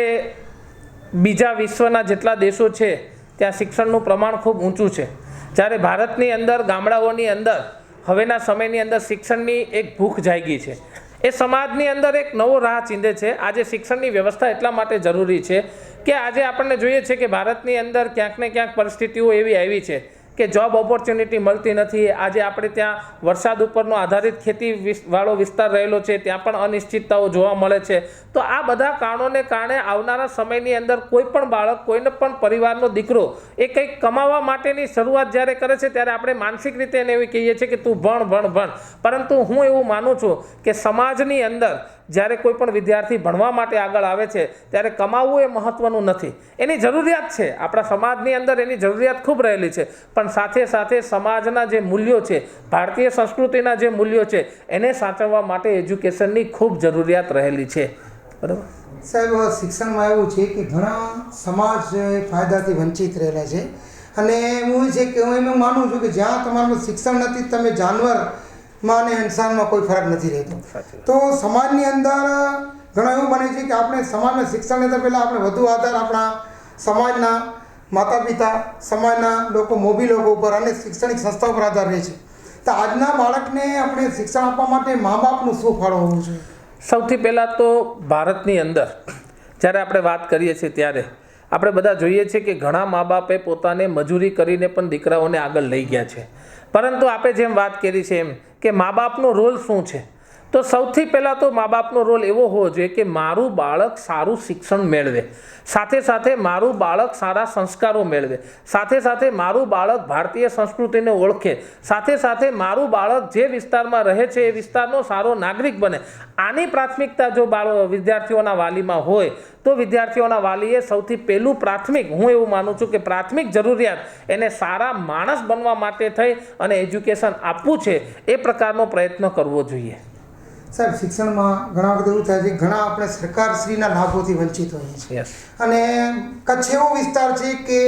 બીજા વિશ્વના જેટલા દેશો છે ત્યાં શિક્ષણનું પ્રમાણ ખૂબ ઊંચું છે, જ્યારે ભારતની અંદર ગામડાઓની અંદર હવેના સમયની અંદર શિક્ષણની એક ભૂખ જાગી છે. એ સમાજની અંદર એક નવો રાહ ચીંધે છે. આજે શિક્ષણની વ્યવસ્થા એટલા માટે જરૂરી છે કે આજે આપણને જોઈએ છે કે ભારતની અંદર ક્યાંક ને ક્યાંક પરિસ્થિતિઓ એવી આવી છે કે જોબ ઓપોર્ચ્યુનિટી મળતી નથી. આજે આપણે ત્યાં વરસાદ ઉપરનો આધારિત ખેતી વાળો વિસ્તાર રહેલો છે, ત્યાં પણ અનિશ્ચિતતાઓ જોવા મળે છે. તો આ બધા કારણોને કારણે આવનારા સમયની અંદર કોઈ પણ બાળક, કોઈને પણ પરિવારનો દીકરો એ કંઈક કમાવા માટેની શરૂઆત જ્યારે કરે છે ત્યારે આપણે માનસિક રીતે એને એવી કહીએ છીએ કે તું ભણ ભણ ભણ. પરંતુ હું એવું માનું છું કે સમાજની અંદર જ્યારે કોઈ પણ વિદ્યાર્થી ભણવા માટે આગળ આવે છે ત્યારે કમાવવું એ મહત્ત્વનું નથી. એની જરૂરિયાત છે, આપણા સમાજની અંદર એની જરૂરિયાત ખૂબ રહેલી છે, પણ સાથે સાથે સમાજના જે મૂલ્યો છે, ભારતીય સંસ્કૃતિના જે મૂલ્યો છે, એને સાચવવા માટે એજ્યુકેશનની ખૂબ જરૂરિયાત રહેલી છે. બરાબર સાહેબ, શિક્ષણમાં એવું છે કે ઘણા સમાજ ફાયદાથી વંચિત રહેલા છે, અને હું છે કે હું એમ માનું છું કે જ્યાં તમારું શિક્ષણ નથી તમે જાનવરમાં અને ઇન્સાનમાં કોઈ ફરક નથી રહેતો. તો સમાજની અંદર ઘણું એવું બને છે કે આપણે સમાજમાં શિક્ષણ લેતા પહેલાં આપણે વધુ આધાર આપણા સમાજના માતા પિતા, સમાજના લોકો, મોભી લોકો ઉપર અને શૈક્ષણિક સંસ્થાઓ પર આધાર રહે છે. તો આજના બાળકને આપણે શિક્ષણ આપવા માટે મા બાપનું શું ફાળો હોવું જોઈએ? સૌથી પહેલાં તો ભારતની અંદર જ્યારે આપણે વાત કરીએ છીએ ત્યારે આપણે બધા જોઈએ છીએ કે ઘણા મા બાપે પોતાને મજૂરી કરીને પણ દીકરાઓને આગળ લઈ ગયા છે. પરંતુ આપણે જેમ વાત કરી છે એમ કે મા બાપનો રોલ શું છે, તો સૌથી પહેલાં તો મા બાપનો રોલ એવો હોવો જોઈએ કે મારું બાળક સારું શિક્ષણ મેળવે, સાથે સાથે મારું બાળક સારા સંસ્કારો મેળવે, સાથે સાથે મારું બાળક ભારતીય સંસ્કૃતિને ઓળખે, સાથે સાથે મારું બાળક જે વિસ્તારમાં રહે છે એ વિસ્તારનો સારો નાગરિક બને. આની પ્રાથમિકતા જો વિદ્યાર્થીઓના વાલીમાં હોય તો વિદ્યાર્થીઓના વાલીએ સૌથી પહેલું પ્રાથમિક, હું એવું માનું છું કે પ્રાથમિક જરૂરિયાત એને સારા માણસ બનવા માટે થઈ અને એજ્યુકેશન આપવું છે એ પ્રકારનો પ્રયત્ન કરવો જોઈએ. સાહેબ, શિક્ષણમાં ઘણા વખત એવું થાય છે ઘણા આપણે સરકારશ્રીના લાભોથી વંચિત હોઈએ છીએ, અને કચ્છ એવો વિસ્તાર છે કે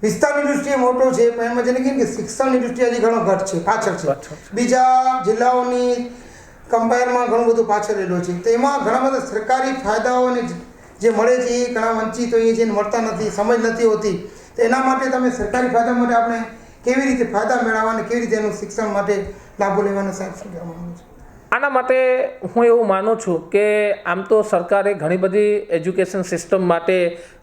વિસ્તારની દૃષ્ટિએ મોટો છે પણ એમાં જેને કહીએ કે શિક્ષણની દૃષ્ટિએ હજી ઘણો ઘટ છે, પાછળ છે, બીજા જિલ્લાઓની કમ્પેરમાં ઘણું બધું પાછળ રહેલો છે. તો એમાં ઘણા બધા સરકારી ફાયદાઓને જે મળે છે એ ઘણા વંચિત હોઈએ છીએ, મળતા નથી, સમજ નથી હોતી. તો એના માટે તમે સરકારી ફાયદા માટે આપણે કેવી રીતે ફાયદા મેળવવા અને કેવી રીતે એનું શિક્ષણ માટે લાભો લેવાના સાહેબ શું કહેવા માંગુ છું? આના માટે હું એવું માનું છું કે આમ તો સરકારે ઘણી બધી એજ્યુકેશન સિસ્ટમ માટે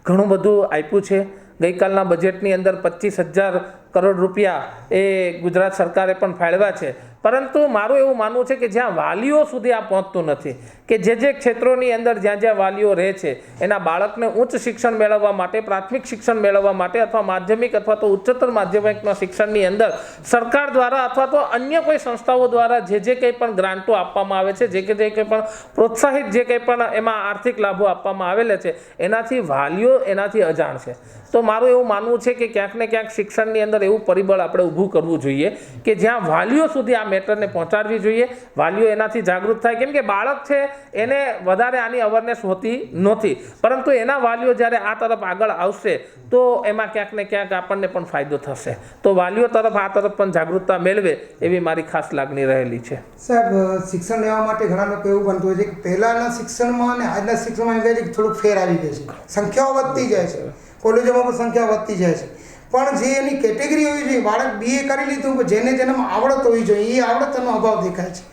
ઘણું બધું આપ્યું છે. ગઈકાલના બજેટની અંદર 25,000 કરોડ રૂપિયા એ ગુજરાત સરકારે પણ ફાળવ્યા છે. પરંતુ મારું એવું માનવું છે કે જ્યાં વાલીઓ સુધી આ પહોંચતું નથી, કે જે ક્ષેત્રોની અંદર જ્યાં જ્યાં વાલીઓ રહે છે એના બાળકને ઉચ્ચ શિક્ષણ મેળવવા માટે, પ્રાથમિક શિક્ષણ મેળવવા માટે અથવા માધ્યમિક અથવા તો ઉચ્ચતર માધ્યમિકના શિક્ષણની અંદર સરકાર દ્વારા અથવા તો અન્ય કોઈ સંસ્થાઓ દ્વારા જે કંઈ પણ ગ્રાન્ટો આપવામાં આવે છે, જે કંઈ પણ પ્રોત્સાહિત જે કંઈ પણ એમાં આર્થિક લાભો આપવામાં આવેલા છે એનાથી વાલીઓ એનાથી અજાણ છે. તો મારું એવું માનવું છે કે ક્યાંક ને ક્યાંક શિક્ષણની અંદર એવું પરિબળ આપણે ઊભું કરવું જોઈએ કે જ્યાં વાલીઓ સુધી આ મેટરને પહોંચાડવી જોઈએ, વાલીઓ એનાથી જાગૃત થાય. કેમ કે બાળક છે એને વધારે આની અવેરનેસ હોતી નથી, પરંતુ એના વાલીઓ જ્યારે આ તરફ આગળ આવશે તો એમાં ક્યાંક ને ક્યાંક આપણને પણ ફાયદો થશે. તો વાલીઓ તરફ આ તરફ પણ જાગૃતતા મેળવે એવી મારી ખાસ લાગણી રહેલી છે. સાહેબ, શિક્ષણ લેવા માટે ઘણા લોકો એવું બનતું હોય છે કે પહેલાંના શિક્ષણમાં અને આજના શિક્ષણમાં એમ કહે છે કે થોડુંક ફેર આવી ગઈ છે, સંખ્યાઓ વધતી જાય છે, કોલેજોમાં પણ સંખ્યા વધતી જાય છે, પણ જે એની કેટેગરી હોવી જોઈએ, બાળક BA કરી લીધું પણ જેને જેનામાં આવડત હોવી જોઈએ એ આવડતનો અભાવ દેખાય છે.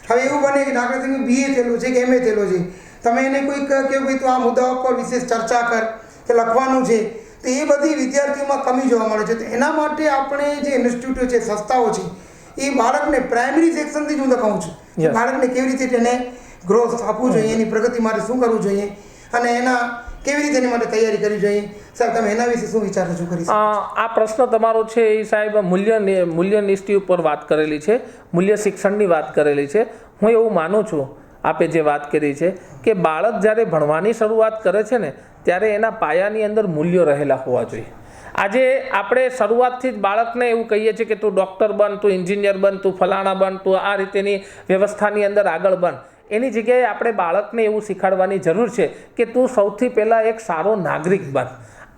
હવે એવું બને કે દાખલા તરીકે BA થયેલું છે કે MA થયેલો છે, તમે એને કોઈક કહો ભાઈ તું આ મુદ્દાઓ પર વિશેષ ચર્ચા કર કે લખવાનું છે, તો એ બધી વિદ્યાર્થીઓમાં કમી જોવા મળે છે. તો એના માટે આપણે જે ઇન્સ્ટિટ્યૂટો છે, સંસ્થાઓ છે, એ બાળકને પ્રાઇમરી સેક્શનથી જ હું તો કહું છું બાળકને કેવી રીતે તેને ગ્રોથ આપવું જોઈએ, એની પ્રગતિ માટે શું કરવું જોઈએ અને એના કેવી રીતે એની માટે તૈયારી કરવી જોઈએ. સાહેબ, તમે એના વિશે શું વિચાર રજૂ કરી? આ પ્રશ્ન તમારો છે એ સાહેબ મૂલ્ય નિષ્ઠી ઉપર વાત કરેલી છે, મૂલ્ય શિક્ષણની વાત કરેલી છે. હું એવું માનું છું આપે જે વાત કરી છે કે બાળક જ્યારે ભણવાની શરૂઆત કરે છે ને ત્યારે એના પાયાની અંદર મૂલ્યો રહેલા હોવા જોઈએ. આજે આપણે શરૂઆતથી જ બાળકને એવું કહીએ છીએ કે તું ડૉક્ટર બન, તું એન્જિનિયર બન, તું ફલાણા બન, તું આ રીતેની વ્યવસ્થાની અંદર આગળ બન. એની જગ્યાએ આપણે બાળકને એવું શીખવાડવાની જરૂર છે કે તું સૌથી પહેલાં એક સારો નાગરિક બન.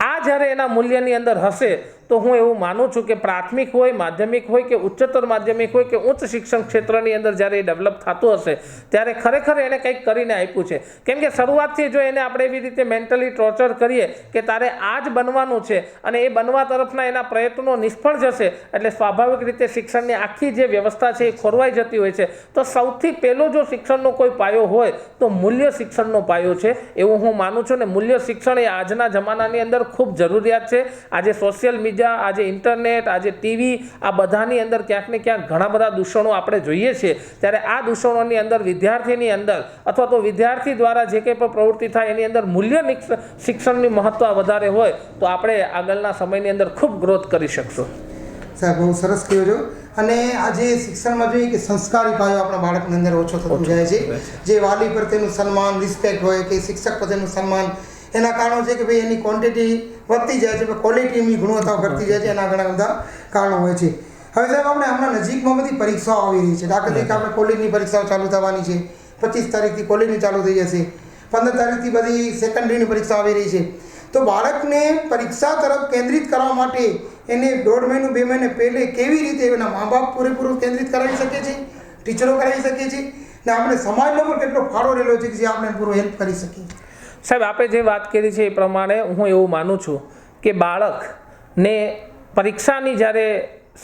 આ જ્યારે એના મૂલ્યની અંદર હશે તો હું એવું માનું છું કે પ્રાથમિક હોય, માધ્યમિક હોય કે ઉચ્ચતર માધ્યમિક હોય કે ઉચ્ચ શિક્ષણ ક્ષેત્રની અંદર જ્યારે એ ડેવલપ થતું હશે ત્યારે ખરેખર એને કંઈક કરીને આપ્યું છે. કેમ કે શરૂઆતથી જો એને આપણે એવી રીતે મેન્ટલી ટોર્ચર કરીએ કે તારે આ જ બનવાનું છે અને એ બનવા તરફના એના પ્રયત્નો નિષ્ફળ જશે એટલે સ્વાભાવિક રીતે શિક્ષણની આખી જે વ્યવસ્થા છે એ ખોરવાઈ જતી હોય છે. તો સૌથી પહેલો જો શિક્ષણનો કોઈ પાયો હોય તો મૂલ્ય શિક્ષણનો પાયો છે એવું હું માનું છું. ને મૂલ્ય શિક્ષણ એ આજના જમાનાની અંદર ખૂબ જરૂરિયાત છે. આજે સોશિયલ મીડિયા, આજે ઇન્ટરનેટ, આજે ટીવી, આ બધાની અંદર ક્યાંક ને ક્યાંક ઘણા બધા દૂષણો આપણે જોઈએ છીએ. ત્યારે આ દૂષણોની અંદર વિદ્યાર્થીની અંદર અથવા તો વિદ્યાર્થી દ્વારા જે કંઈ પણ પ્રવૃત્તિ થાય એની અંદર મૂલ્ય શિક્ષણની મહત્વ વધારે હોય તો આપણે આગળના સમયની અંદર ખૂબ ગ્રોથ કરી શકશું. સાહેબ બહુ સરસ કહ્યું છો. અને આજે શિક્ષણમાં જોઈએ કે સંસ્કારી પાયો આપણા બાળકની અંદર ઓછો થતો જાય છે. જે વાલી પ્રત્યેનું સન્માન, રિસ્પેક્ટ હોય કે શિક્ષક પ્રત્યેનું સન્માન, એના કારણો છે કે ભાઈ એની ક્વોન્ટિટી વધતી જાય છે, ક્વોલિટીની ગુણવત્તાઓ ઘટતી જાય છે. એના ઘણા બધા કારણો હોય છે. હવે સાહેબ આપણે હમણાં નજીકમાં બધી પરીક્ષાઓ આવી રહી છે. દાખલા તરીકે આપણે કોલેજની પરીક્ષાઓ ચાલુ થવાની છે. 25 તારીખથી કોલેજની ચાલુ થઈ જશે. 15 તારીખથી બધી સેકન્ડરીની પરીક્ષા આવી રહી છે. તો બાળકને પરીક્ષા તરફ કેન્દ્રિત કરવા માટે એને 1.5 મહિનો 2 મહિને પહેલે કેવી રીતે એના મા બાપ પૂરેપૂરું કેન્દ્રિત કરાવી શકે છે, ટીચરો કરાવી શકે છે, ને આપણે સમાજનો પણ કેટલો ફાળો રહેલો છે કે જે આપણે પૂરો હેલ્પ કરી શકીએ. સાહેબ આપણે જે વાત કરી છે એ પ્રમાણે હું એવું માનું છું કે બાળકને પરીક્ષાની જ્યારે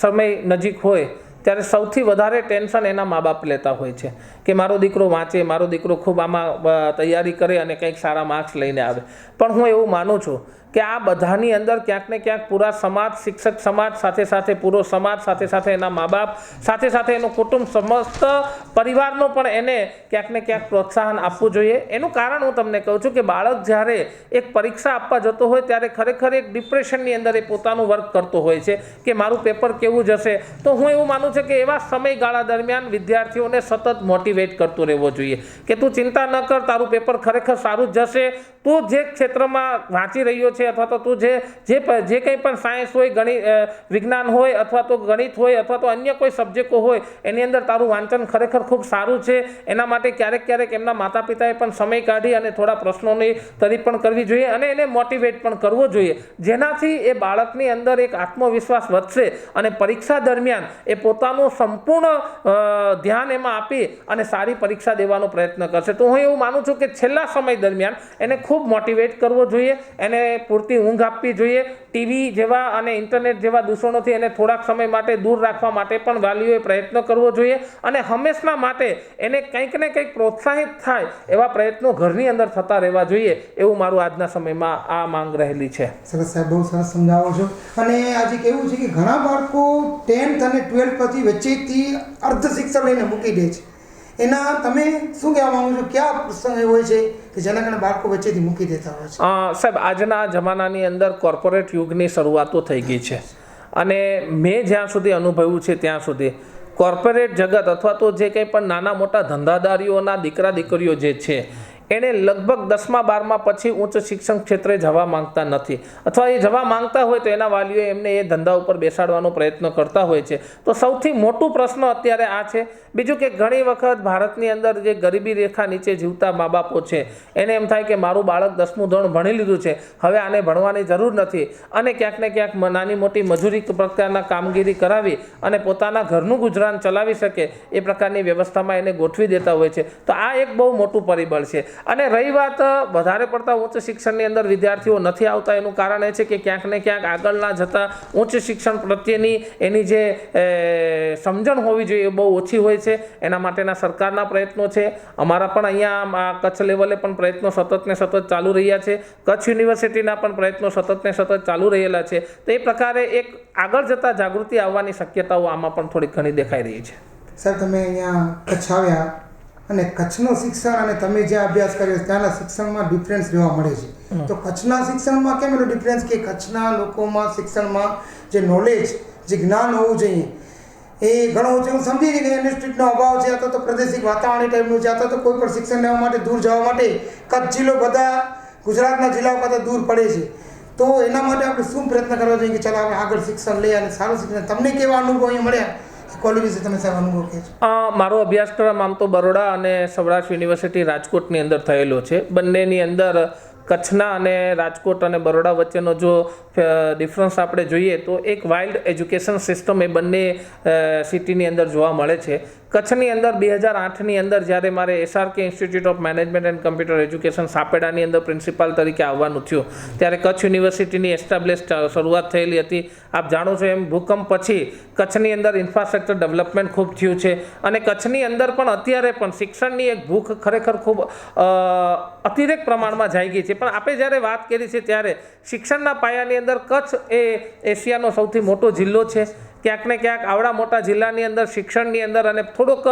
સમય નજીક હોય ત્યારે સૌથી વધારે ટેન્શન એના મા બાપ લેતા હોય છે કે મારો દીકરો વાંચે, મારો દીકરો ખૂબ આમાં તૈયારી કરે અને કંઈક સારા માર્ક્સ લઈને આવે. પણ હું એવું માનું છું કે આ બધાની અંદર ક્યાંક ને ક્યાંક પૂરા સમાજ, શિક્ષક સમાજ સાથે સાથે પૂરો સમાજ સાથે સાથે એના મા બાપ સાથે સાથે એનું કુટુંબ, સમસ્ત પરિવારનો પણ એને ક્યાંક ને ક્યાંક પ્રોત્સાહન આપવું જોઈએ. એનું કારણ હું તમને કહું છું કે બાળક જ્યારે એક પરીક્ષા આપવા જતો હોય ત્યારે ખરેખર એક ડિપ્રેશનની અંદર એ પોતાનું વર્ક કરતો હોય છે કે મારું પેપર કેવું જશે. તો હું એવું માનું છું કે એવા સમયગાળા દરમિયાન વિદ્યાર્થીઓને સતત મોટિવેટ કરતો રહેવો જોઈએ કે તું ચિંતા ન કર, તારું પેપર ખરેખર સારું જ જશે. તું જે ક્ષેત્રમાં વાંચી રહ્યો છે અથવા તો તું જે કંઈ પણ સાયન્સ હોય, વિજ્ઞાન હોય અથવા તો ગણિત હોય અથવા તો અન્ય કોઈ સબ્જેક્ટો હોય એની અંદર તારું વાંચન ખરેખર ખૂબ સારું છે. એના માટે ક્યારેક ક્યારેક એમના માતા પિતાએ પણ સમય કાઢી અને થોડા પ્રશ્નોની તરીફ પણ કરવી જોઈએ અને એને મોટિવેટ પણ કરવો જોઈએ, જેનાથી એ બાળકની અંદર એક આત્મવિશ્વાસ વધશે અને પરીક્ષા દરમિયાન એ પોતાનું સંપૂર્ણ ધ્યાન એમાં આપી અને સારી પરીક્ષા દેવાનો પ્રયત્ન કરશે. તો હું એવું માનું છું કે છેલ્લા સમય દરમિયાન એને ખૂબ મોટિવેટ કરવો જોઈએ, એને પૂરતી ઊંઘ આપવી જોઈએ. ટીવી જેવા અને ઇન્ટરનેટ જેવા દૂષણોથી એને થોડાક સમય માટે દૂર રાખવા માટે પણ વાલીઓએ પ્રયત્ન કરવો જોઈએ અને હંમેશા માટે એને કંઈક ને કંઈક પ્રોત્સાહિત થાય એવા પ્રયત્નો ઘરની અંદર થતા રહેવા જોઈએ એવું મારું આજના સમયમાં આ માંગ રહેલી છે. સરસ સાહેબ, બહુ સરસ સમજાવો છો. અને આજે કેવું છે કે ઘણા બાળકો 10th અને 12th પછી વચ્ચેથી અર્ધ શિક્ષણ લઈને મૂકી દે છે. એના તમે શું કહેવા માંગો છો? કયા પ્રસંગ એવો હોય છે કે જેના કારણે બાળકો વચ્ચેથી મૂકી દેતા હોય છે? સાહેબ આજના જમાનાની અંદર કોર્પોરેટ યુગની શરૂઆતો થઈ ગઈ છે અને મેં જ્યાં સુધી અનુભવ્યું છે ત્યાં સુધી કોર્પોરેટ જગત અથવા તો જે કંઈ પણ નાના મોટા ધંધાદારીઓના દીકરા દીકરીઓ જે છે એને લગભગ 10મા 12મા પછી ઉચ્ચ શિક્ષણ ક્ષેત્રે જવા માંગતા નથી અથવા એ જવા માંગતા હોય તો એના વાલીઓ એમને એ ધંધા ઉપર બેસાડવાનો પ્રયત્ન કરતા હોય છે. તો સૌથી મોટું પ્રશ્ન અત્યારે આ છે. બીજું કે ઘણી વખત ભારતની અંદર જે ગરીબી રેખા નીચે જીવતા મા બાપો છે એને એમ થાય કે મારું બાળક 10મું ધોરણ ભણી લીધું છે, હવે આને ભણવાની જરૂર નથી અને ક્યાંક ને ક્યાંક નાની મોટી મજૂરી પ્રકારના કામગીરી કરાવી અને પોતાના ઘરનું ગુજરાન ચલાવી શકે એ પ્રકારની વ્યવસ્થામાં એને ગોઠવી દેતા હોય છે. તો આ એક બહુ મોટું પરિબળ છે. અને રહી વાત વધારે પડતા ઉચ્ચ શિક્ષણની અંદર વિદ્યાર્થીઓ નથી આવતા એનું કારણ એ છે કે ક્યાંક ને ક્યાંક આગળના જતાં ઉચ્ચ શિક્ષણ પ્રત્યેની એની જે સમજણ હોવી જોઈએ એ બહુ ઓછી હોય છે. એના માટેના સરકારના પ્રયત્નો છે, અમારા પણ અહીંયા કચ્છ લેવલે પણ પ્રયત્નો સતત ને સતત ચાલુ રહ્યા છે, કચ્છ યુનિવર્સિટીના પણ પ્રયત્નો સતત ને સતત ચાલુ રહેલા છે. તો એ પ્રકારે એક આગળ જતાં જાગૃતિ આવવાની શક્યતાઓ આમાં પણ થોડી ઘણી દેખાઈ રહી છે. સાહેબ તમે અહીંયા કચ્છ આવ્યા અને કચ્છનું શિક્ષણ અને તમે જ્યાં અભ્યાસ કર્યો ત્યાંના શિક્ષણમાં ડિફરન્સ જોવા મળે છે. તો કચ્છના શિક્ષણમાં કેમ એનો ડિફરન્સ કે કચ્છના લોકોમાં શિક્ષણમાં જે નોલેજ, જે જ્ઞાન હોવું જોઈએ એ ઘણું ઓછું. હું સમજી ગઈ કે ઇન્સ્ટિટ્યૂટનો અભાવ છે અથવા તો પ્રાદેશિક વાતાવરણ ટાઈપનું છે અથવા તો કોઈ પણ શિક્ષણ લેવા માટે દૂર જવા માટે કચ્છ જિલ્લો બધા ગુજરાતના જિલ્લાઓ કરતાં દૂર પડે છે. તો એના માટે આપણે શું પ્રયત્ન કરવો જોઈએ કે ચાલો આપણે આગળ શિક્ષણ લઈએ અને સારું શિક્ષણ. તમને કેવા અનુભવ અહીંયા મળ્યા કોલેજ વિશે તમે સાહેબ અનુભવ કહેજો? મારો અભ્યાસક્રમ આમ તો બરોડા અને સૌરાષ્ટ્ર યુનિવર્સિટી રાજકોટની અંદર થયેલો છે. બંનેની અંદર કચ્છના અને રાજકોટ અને બરોડા વચ્ચેનો જો ડિફરન્સ આપણે જોઈએ તો એક વાઇલ્ડ એજ્યુકેશન સિસ્ટમ એ બંને સિટીની અંદર જોવા મળે છે. કચ્છની અંદર 2008ની અંદર જ્યારે મારે SRK institute of management and computer education સાપેડાની અંદર પ્રિન્સિપાલ તરીકે આવવાનું થયું ત્યારે કચ્છ યુનિવર્સિટીની એસ્ટાબ્લિશ શરૂઆત થયેલી હતી. આપ જાણો છો એમ ભૂકંપ પછી કચ્છની અંદર ઇન્ફ્રાસ્ટ્રક્ચર ડેવલપમેન્ટ ખૂબ થયું છે અને કચ્છની અંદર પણ અત્યારે પણ શિક્ષણની એક ભૂખ ખરેખર ખૂબ અતિરેક પ્રમાણમાં જાગી છે. પણ આપણે જ્યારે વાત કરી છે ત્યારે શિક્ષણના પાયાની અંદર કચ્છ એ એશિયાનો સૌથી મોટો જિલ્લો છે. ક્યાંક ને ક્યાંક આવડા મોટા જિલ્લાની અંદર શિક્ષણની અંદર અને થોડોક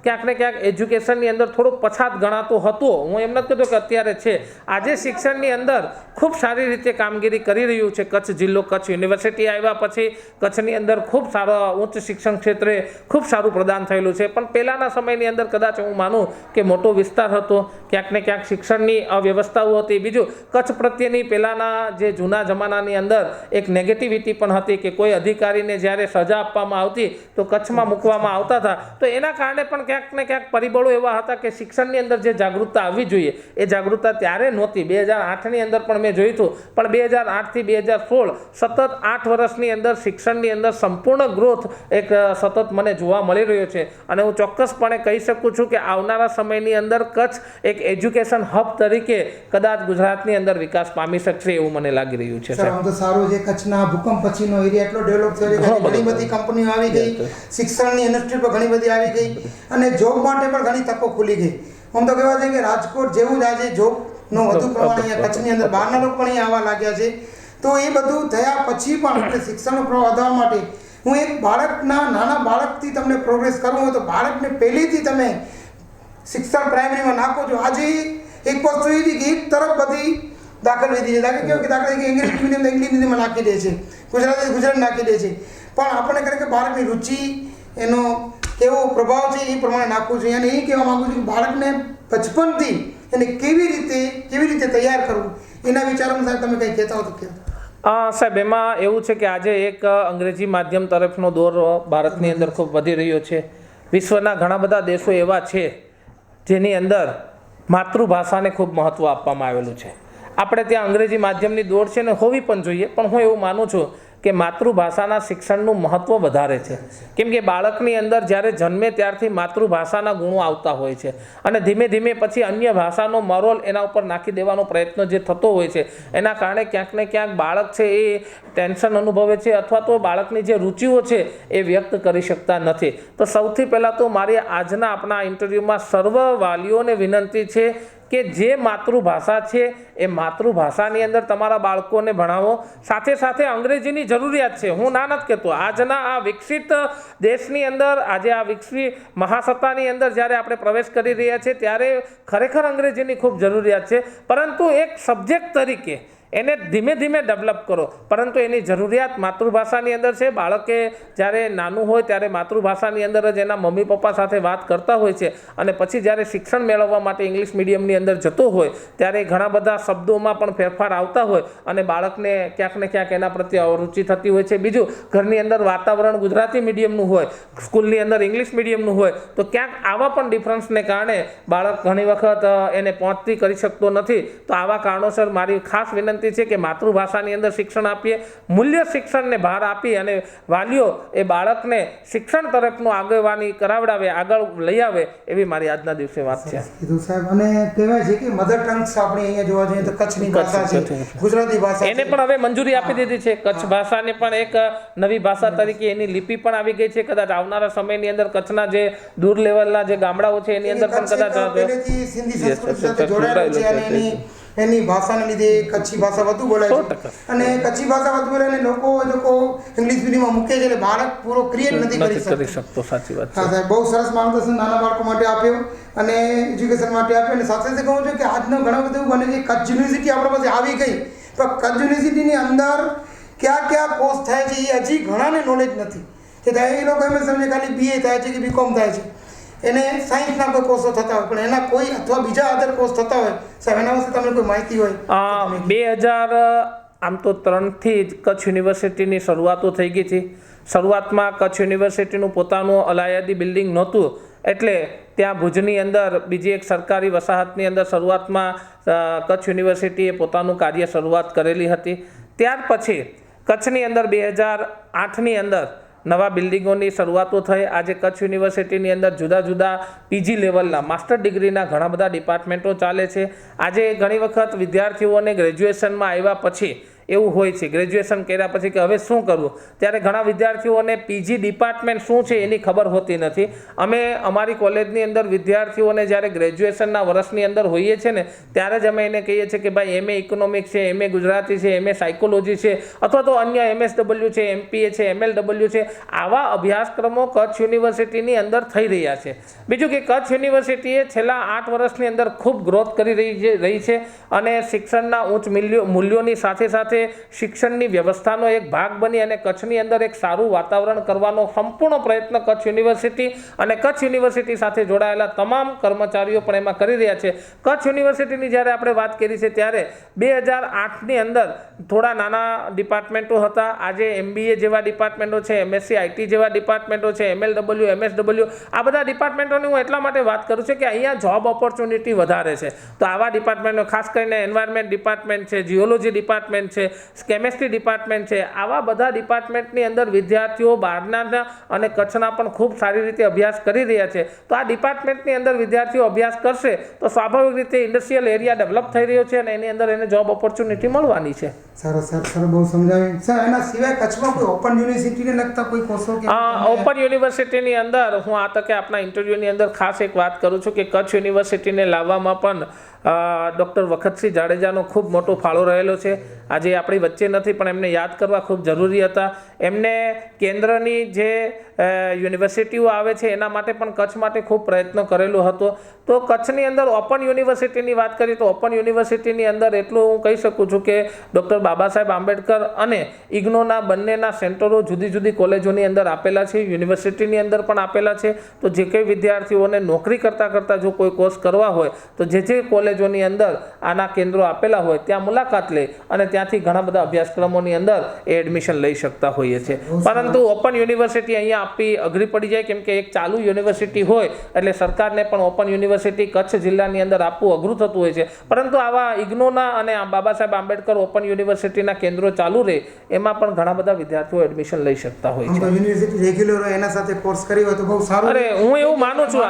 ક્યાંક ને ક્યાંક એજ્યુકેશનની અંદર થોડોક પછાત ગણાતો હતો. હું એમ નથી કહેતો કે અત્યારે છે. આજે શિક્ષણની અંદર ખૂબ સારી રીતે કામગીરી કરી રહ્યું છે કચ્છ જિલ્લો. કચ્છ યુનિવર્સિટી આવ્યા પછી કચ્છની અંદર ખૂબ સારા ઉચ્ચ શિક્ષણ ક્ષેત્રે ખૂબ સારું પ્રદાન થયેલું છે. પણ પહેલાંના સમયની અંદર કદાચ હું માનું કે મોટો વિસ્તાર હતો, ક્યાંક ને ક્યાંક શિક્ષણની અવ્યવસ્થાઓ હતી. બીજું કચ્છ પ્રત્યેની પહેલાંના જે જૂના જમાનાની અંદર એક નેગેટિવિટી પણ હતી કે કોઈ અધિકારીને જ્યારે સજા આપવામાં આવતી તો કચ્છમાં મૂકવામાં આવતા હતા. તો એના કારણે પણ ક્યાંક ને ક્યાંક પરિબળો એવા હતા કે શિક્ષણની અંદર જે જાગૃતતા આવવી જોઈએ એ જાગૃતતા ત્યારે નહોતી. 2008ની અંદર પણ મેં જોયું હતું. પણ 2008થી 2016 સતત 8 વર્ષની અંદર શિક્ષણની અંદર સંપૂર્ણ ગ્રોથ એક સતત મને જોવા મળી રહ્યો છે અને હું ચોક્કસપણે કહી શકું છું કે આવનારા સમયની અંદર કચ્છ એક એજ્યુકેશન હબ તરીકે કદાચ ગુજરાતની અંદર વિકાસ પામી શકશે એવું મને લાગી રહ્યું છે. સારું છે. કચ્છના ભૂકંપ પછીનો એરિયા એટલો ડેવલપ થયો છે, ઘણી બધી કંપનીઓ આવી ગઈ, શિક્ષણની ઇન્ડસ્ટ્રી પણ ઘણી બધી આવી ગઈ અને જોબ માટે પણ ઘણી તકો ખુલી ગઈ. આમ તો કહેવાય છે કે રાજકોટ જેવું જ આજે જોબનો વધુ પ્રમાણ અહીંયા કચ્છની અંદર બહારના લોકો પણ અહીંયા આવવા લાગ્યા છે. તો એ બધું થયા પછી પણ આપણે શિક્ષણનો પ્રવાહ વધારવા માટે હું એક બાળકના નાના બાળકથી તમને પ્રોગ્રેસ કરવું હોય તો બાળકને પહેલેથી તમે શિક્ષણ પ્રાઇમરીમાં નાખો છો. આજે એક વસ્તુ એ હતી કે એક તરફ બધી દાખલ વિધિ છે. દાખલ કેવું કે દાખલા કે ઇંગ્લિશ મીડિયમ ઇંગ્લિશ મીડિયમમાં નાખી દે છે, ગુજરાત નાખી દે છે. પણ આપણે ખરેખર બાળકની રુચિ, એનો કેવો પ્રભાવ છે એ પ્રમાણે નાખવું જોઈએ. અને એ કહેવા માગું છું કે બાળકને બચપનથી એને કેવી રીતે તૈયાર કરવું એના વિચારોમાં સાહેબ તમે કંઈ કહેતા હો તો કહેતા. સાહેબ એમાં એવું છે કે આજે એક અંગ્રેજી માધ્યમ તરફનો દોર ભારતની અંદર ખૂબ વધી રહ્યો છે. વિશ્વના ઘણા બધા દેશો એવા છે જેની અંદર માતૃભાષાને ખૂબ મહત્ત્વ આપવામાં આવેલું છે. આપણે ત્યાં અંગ્રેજી માધ્યમની દોડ છે ને હોવી પણ જોઈએ. પણ હું એવું માનું છું કે માતૃભાષાના શિક્ષણનું મહત્ત્વ વધારે છે. કેમ કે બાળકની અંદર જ્યારે જન્મે ત્યારથી માતૃભાષાના ગુણો આવતા હોય છે અને ધીમે ધીમે પછી અન્ય ભાષાનો મરોલ એના ઉપર નાખી દેવાનો પ્રયત્ન જે થતો હોય છે એના કારણે ક્યાંક ને ક્યાંક બાળક છે એ ટેન્શન અનુભવે છે અથવા તો બાળકની જે રુચિઓ છે એ વ્યક્ત કરી શકતા નથી. તો સૌથી પહેલાં તો મારી આજના આપણા ઇન્ટરવ્યૂમાં સર્વ વાલીઓને વિનંતી છે કે જે માતૃભાષા છે એ માતૃભાષાની અંદર તમારા બાળકોને ભણાવો. સાથે સાથે અંગ્રેજીની જરૂરિયાત છે. હું ના નથી કહેતો. આજના આ વિકસિત દેશની અંદર, આજે આ વિકસિત મહાસત્તાની અંદર જ્યારે આપણે પ્રવેશ કરી રહ્યા છીએ ત્યારે ખરેખર અંગ્રેજીની ખૂબ જરૂરિયાત છે. પરંતુ એક સબ્જેક્ટ તરીકે એને ધીમે ધીમે ડેવલપ કરો. પરંતુ એની જરૂરિયાત માતૃભાષાની અંદર છે. બાળકે જ્યારે નાનું હોય ત્યારે માતૃભાષાની અંદર જ એના મમ્મી પપ્પા સાથે વાત કરતા હોય છે અને પછી જ્યારે શિક્ષણ મેળવવા માટે ઇંગ્લિશ મીડિયમની અંદર જતો હોય ત્યારે ઘણા બધા શબ્દોમાં પણ ફેરફાર આવતા હોય અને બાળકને ક્યાંક ને ક્યાંક એના પ્રત્યે અરુચિ થતી હોય છે. બીજું, ઘરની અંદર વાતાવરણ ગુજરાતી મીડિયમનું હોય, સ્કૂલની અંદર ઇંગ્લિશ મીડિયમનું હોય તો ક્યાંક આવા પણ ડિફરન્સને કારણે બાળક ઘણી વખત એને પહોંચતી કરી શકતો નથી. તો આવા કારણોસર મારી ખાસ વિનંતી છે કે માતૃભાષાની અંદર શિક્ષણ આપીએ, મૂલ્ય શિક્ષણને ભાર આપી અને વાલીઓ એ બાળકને શિક્ષણ તરફનું આગેવાની કરાવડાવે, આગળ લઈ આવે એવી મારી આજના દિવસે વાત છે. સાહેબ, અને કહેવાય છે કે મધર ટંગ્સ આપણે અહીંયા જોવા જઈએ તો કચ્છની ભાષા છે, ગુજરાતી ભાષા, એને પણ હવે મંજૂરી આપી દીધી છે. કચ્છ ભાષાને પણ એક નવી ભાષા તરીકે એની લિપિ પણ આવી ગઈ છે. કદાચ આવનારા સમયની અંદર કચ્છના જે દૂર લેવલના જે ગામડાઓ છે એની અંદર પણ કદાચ સિંધી સંસ્કૃતિ સાથે જોડાયેલું છે અને એની ભાષાને લીધે કચ્છી ભાષા વધુ બોલાય છે. અને કચ્છી ભાષા વધુ બોલાય અને લોકો ઇંગ્લિશ મીડિયમમાં મૂકે છે એટલે બાળક પૂરો ક્રિએટ નથી કરી શકતો. સાચી વાત. હા સાહેબ, બહુ સરસ માર્ગદર્શન નાના બાળકો માટે આપ્યો અને એજ્યુકેશન માટે આપ્યો. અને સાથે સાથે કહું છું કે આજનો ઘણો બધું બને છે. કચ્છ યુનિવર્સિટી આપણા પાસે આવી ગઈ પણ કચ્છ યુનિવર્સિટીની અંદર કયા કોર્સ થાય છે એ હજી ઘણાને નોલેજ નથી. કે એ લોકો એમ સમજે ખાલી BA થાય છે કે BCom થાય છે, એને સાયન્સના કોઈ કોર્સો થતા હોય પણ એના કોઈ અથવા બીજા અધર કોર્સ થતા હોય. સાહેબ, એના વિશે તમને કોઈ માહિતી હોય? 2000 આમ તો 3થી જ કચ્છ યુનિવર્સિટીની શરૂઆતો થઈ ગઈ હતી. શરૂઆતમાં કચ્છ યુનિવર્સિટીનું પોતાનું અલાયદી બિલ્ડિંગ નહોતું એટલે ત્યાં ભુજની અંદર બીજી એક સરકારી વસાહતની અંદર શરૂઆતમાં કચ્છ યુનિવર્સિટીએ પોતાનું કાર્ય શરૂઆત કરેલી હતી. ત્યાર પછી કચ્છની અંદર 2008ની અંદર નવા બિલ્ડિંગોની શરૂઆતો થઈ. આજે કચ્છ યુનિવર્સિટીની અંદર જુદા જુદા પીજી લેવલના માસ્ટર ડિગ્રીના ઘણા બધા ડિપાર્ટમેન્ટો ચાલે છે. આજે ઘણી વખત વિદ્યાર્થીઓને ગ્રેજ્યુએશનમાં આવ્યા પછી એવું હોય છે, ગ્રેજ્યુએશન કર્યા પછી કે હવે શું કરવું, ત્યારે ઘણા વિદ્યાર્થીઓને પીજી ડિપાર્ટમેન્ટ શું છે એની ખબર હોતી નથી. અમે અમારી કોલેજની અંદર વિદ્યાર્થીઓને જ્યારે ગ્રેજ્યુએશનના વર્ષની અંદર હોઈએ છીએ ને ત્યારે જ અમે એને કહીએ છીએ કે ભાઈ MA ઇકોનોમિક્સ છે, MA ગુજરાતી છે, MA સાયકોલોજી છે, અથવા તો અન્ય MSW છે, MPA છે, MLW છે, આવા અભ્યાસક્રમો કચ્છ યુનિવર્સિટીની અંદર થઈ રહ્યા છે. બીજું કે કચ્છ યુનિવર્સિટીએ છેલ્લા 8 વર્ષની અંદર ખૂબ ગ્રોથ કરી રહી છે અને શિક્ષણના ઉચ્ચ મૂલ્યોની સાથે સાથે શિક્ષણની વ્યવસ્થાનો એક ભાગ બની અને કચ્છની અંદર એક સારું વાતાવરણ કરવાનો સંપૂર્ણ પ્રયત્ન કચ્છ યુનિવર્સિટી અને કચ્છ યુનિવર્સિટી સાથે જોડાયેલા તમામ કર્મચારીઓ પણ એમાં કરી રહ્યા છે. કચ્છ યુનિવર્સિટીની જ્યારે આપણે વાત કરી છે ત્યારે 2008ની અંદર થોડા નાના ડિપાર્ટમેન્ટો હતા. આજે MBA જેવા ડિપાર્ટમેન્ટો છે, MSc IT જેવા ડિપાર્ટમેન્ટો છે, MLW, MSW, આ બધા ડિપાર્ટમેન્ટોની હું એટલા માટે વાત કરું છું કે અહીંયા જોબ ઓપોર્ચ્યુનિટી વધારે છે. તો આવા ડિપાર્ટમેન્ટો ખાસ કરીને એન્વાયરમેન્ટ ડિપાર્ટમેન્ટ છે, જીઓલોજી ડિપાર્ટમેન્ટ છે, કેમેસ્ટ્રી ડિપાર્ટમેન્ટ છે, આવા બધા ડિપાર્ટમેન્ટની અંદર વિદ્યાર્થીઓ બહારના અને કચ્છના પણ ખૂબ સારી રીતે અભ્યાસ કરી રહ્યા છે. તો આ ડિપાર્ટમેન્ટની અંદર વિદ્યાર્થીઓ અભ્યાસ કરશે તો સ્વાભાવિક રીતે ઇન્ડસ્ટ્રીયલ એરિયા ડેવલપ થઈ રહ્યો છે અને એની અંદર એને જોબ ઓપોર્ચ્યુનિટી મળવાની છે. સરસ સર, બહુ સમજાવ્યું સર. એના સિવાય કચ્છમાં કોઈ ઓપન યુનિવર્સિટીને લગતા કોઈ કોર્સો કે ઓપન યુનિવર્સિટીની અંદર હું આ તકે આપણા ઇન્ટરવ્યૂની અંદર ખાસ એક વાત કરું છું કે કચ્છ યુનિવર્સિટીને લાવવામાં પણ ડૉક્ટર વખતસિંહ જાડેજાનો ખૂબ મોટો ફાળો રહેલો છે. આજે આપણી વચ્ચે નથી પણ એમને યાદ કરવા ખૂબ જરૂરી હતા. એમને કેન્દ્રની જે યુનિવર્સિટીઓ આવે છે એના માટે પણ કચ્છ માટે ખૂબ પ્રયત્ન કરેલો હતો. તો કચ્છની અંદર ઓપન યુનિવર્સિટીની વાત કરીએ તો ઓપન યુનિવર્સિટીની અંદર એટલું હું કહી શકું છું કે ડૉક્ટર બાબા સાહેબ આંબેડકર અને ઇગ્નોના બંનેના સેન્ટરો જુદી જુદી કોલેજોની અંદર આપેલા છે, યુનિવર્સિટીની અંદર પણ આપેલા છે. તો જે કંઈ વિદ્યાર્થીઓને નોકરી કરતાં જો કોઈ કોર્સ કરવા હોય તો જે કોલેજોની અંદર આના કેન્દ્રો આપેલા હોય ત્યાં મુલાકાત લે અને ત્યાંથી ઘણા બધા અભ્યાસક્રમોની અંદર એ એડમિશન લઈ શકતા હોઈએ છીએ. પરંતુ ઓપન યુનિવર્સિટી અહીંયા આપવી અઘરી પડી જાય કેમ કે એક ચાલુ યુનિવર્સિટી હોય એટલે સરકારને પણ ઓપન યુનિવર્સિટી કચ્છ જિલ્લાની અંદર આપવું અઘરું થતું હોય છે. પરંતુ આવા ઇગ્નોના અને બાબા સાહેબ આંબેડકર ઓપન યુનિવર્સિટીના કેન્દ્રો ચાલુ રહે એમાં પણ ઘણા બધા વિદ્યાર્થીઓ એડમિશન લઈ શકતા હોય છે. યુનિવર્સિટી રેગ્યુલર હોય એના સાથે કોર્સ કરી હોય તો બહુ સારું. અરે હું એવું માનું છું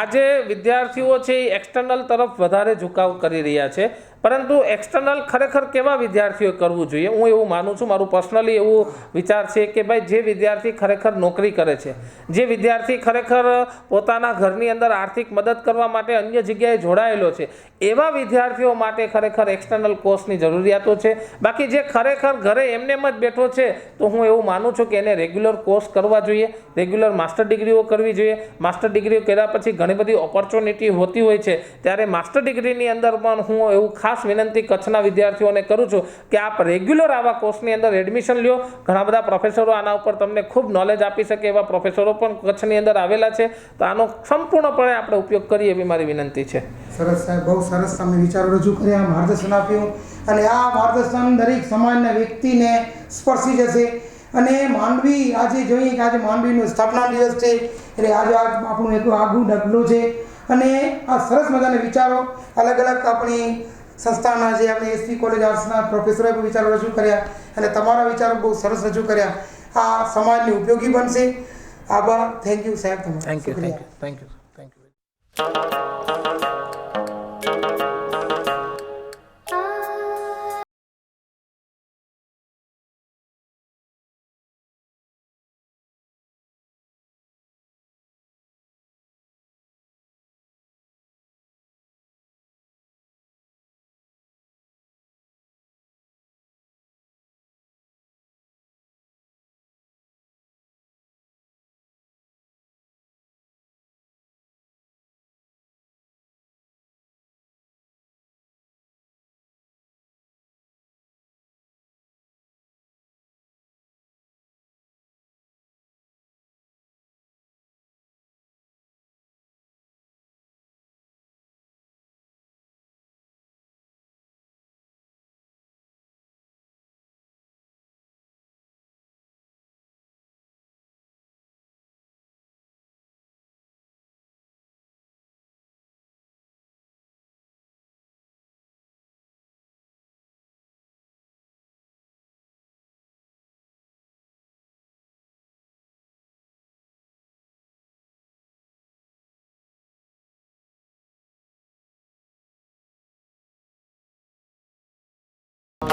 આજે વિદ્યાર્થીઓ છે એ એક્સટર્નલ તરફ વધારે ઝુકાવ કરી રહ્યા છે. પરંતુ એક્સટર્નલ ખરેખર કેવા વિદ્યાર્થીઓ કરવું જોઈએ હું એવું માનું છું. મારું પર્સનલી એવું વિચાર છે કે ભાઈ જે વિદ્યાર્થી ખરેખર નોકરી કરે છે, જે વિદ્યાર્થી ખરેખર પોતાના ઘરની અંદર આર્થિક મદદ કરવા માટે અન્ય જગ્યાએ જોડાયેલો છે એવા વિદ્યાર્થીઓ માટે ખરેખર એક્સટર્નલ કોર્સની જરૂરિયાતો છે. બાકી જે ખરેખર ઘરે એમને જ બેઠો છે તો હું એવું માનું છું કે એને રેગ્યુલર કોર્સ કરવા જોઈએ, રેગ્યુલર માસ્ટર ડિગ્રીઓ કરવી જોઈએ. માસ્ટર ડિગ્રીઓ કર્યા પછી ઘણી બધી ઓપોર્ચ્યુનિટી હોતી હોય છે ત્યારે માસ્ટર ડિગ્રીની અંદર પણ હું એવું ખાસ વિનંતી કચ્છના વિદ્યાર્થીઓને કરું છું કે આપ રેગ્યુલર આવા કોર્સની અંદર એડમિશન લ્યો. ઘણા બધા પ્રોફેસરો આના ઉપર તમને ખૂબ નોલેજ આપી શકે એવા પ્રોફેસરો પણ કચ્છની અંદર આવેલા છે. તો આનો સંપૂર્ણપણે આપણે ઉપયોગ કરીએ એવી મારી વિનંતી છે. સરસ સાહેબ, બહુ સરસ તમે વિચારો રજૂ કર્યા, માર્ગદર્શન આપ્યું અને આ માર્ગદર્શન દરેક સમાજના વ્યક્તિને સ્પર્શી જશે. અને માંડવી આજે જોઈએ કે આજે માંડવીનો સ્થાપના દિવસ છે એટલે આજે આપણું એક આગવું ડગલું છે અને આ સરસ મજાના વિચારો અલગ અલગ આપણી સંસ્થાના જે આપણે SP કોલેજ આર્ટ્સના પ્રોફેસરોએ પણ વિચારો રજૂ કર્યા અને તમારા વિચારો બહુ સરસ રજૂ કર્યા. આ સમાજને ઉપયોગી બનશે. આભાર. થેન્ક યુ સાહેબ. Thank you.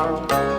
Thank you.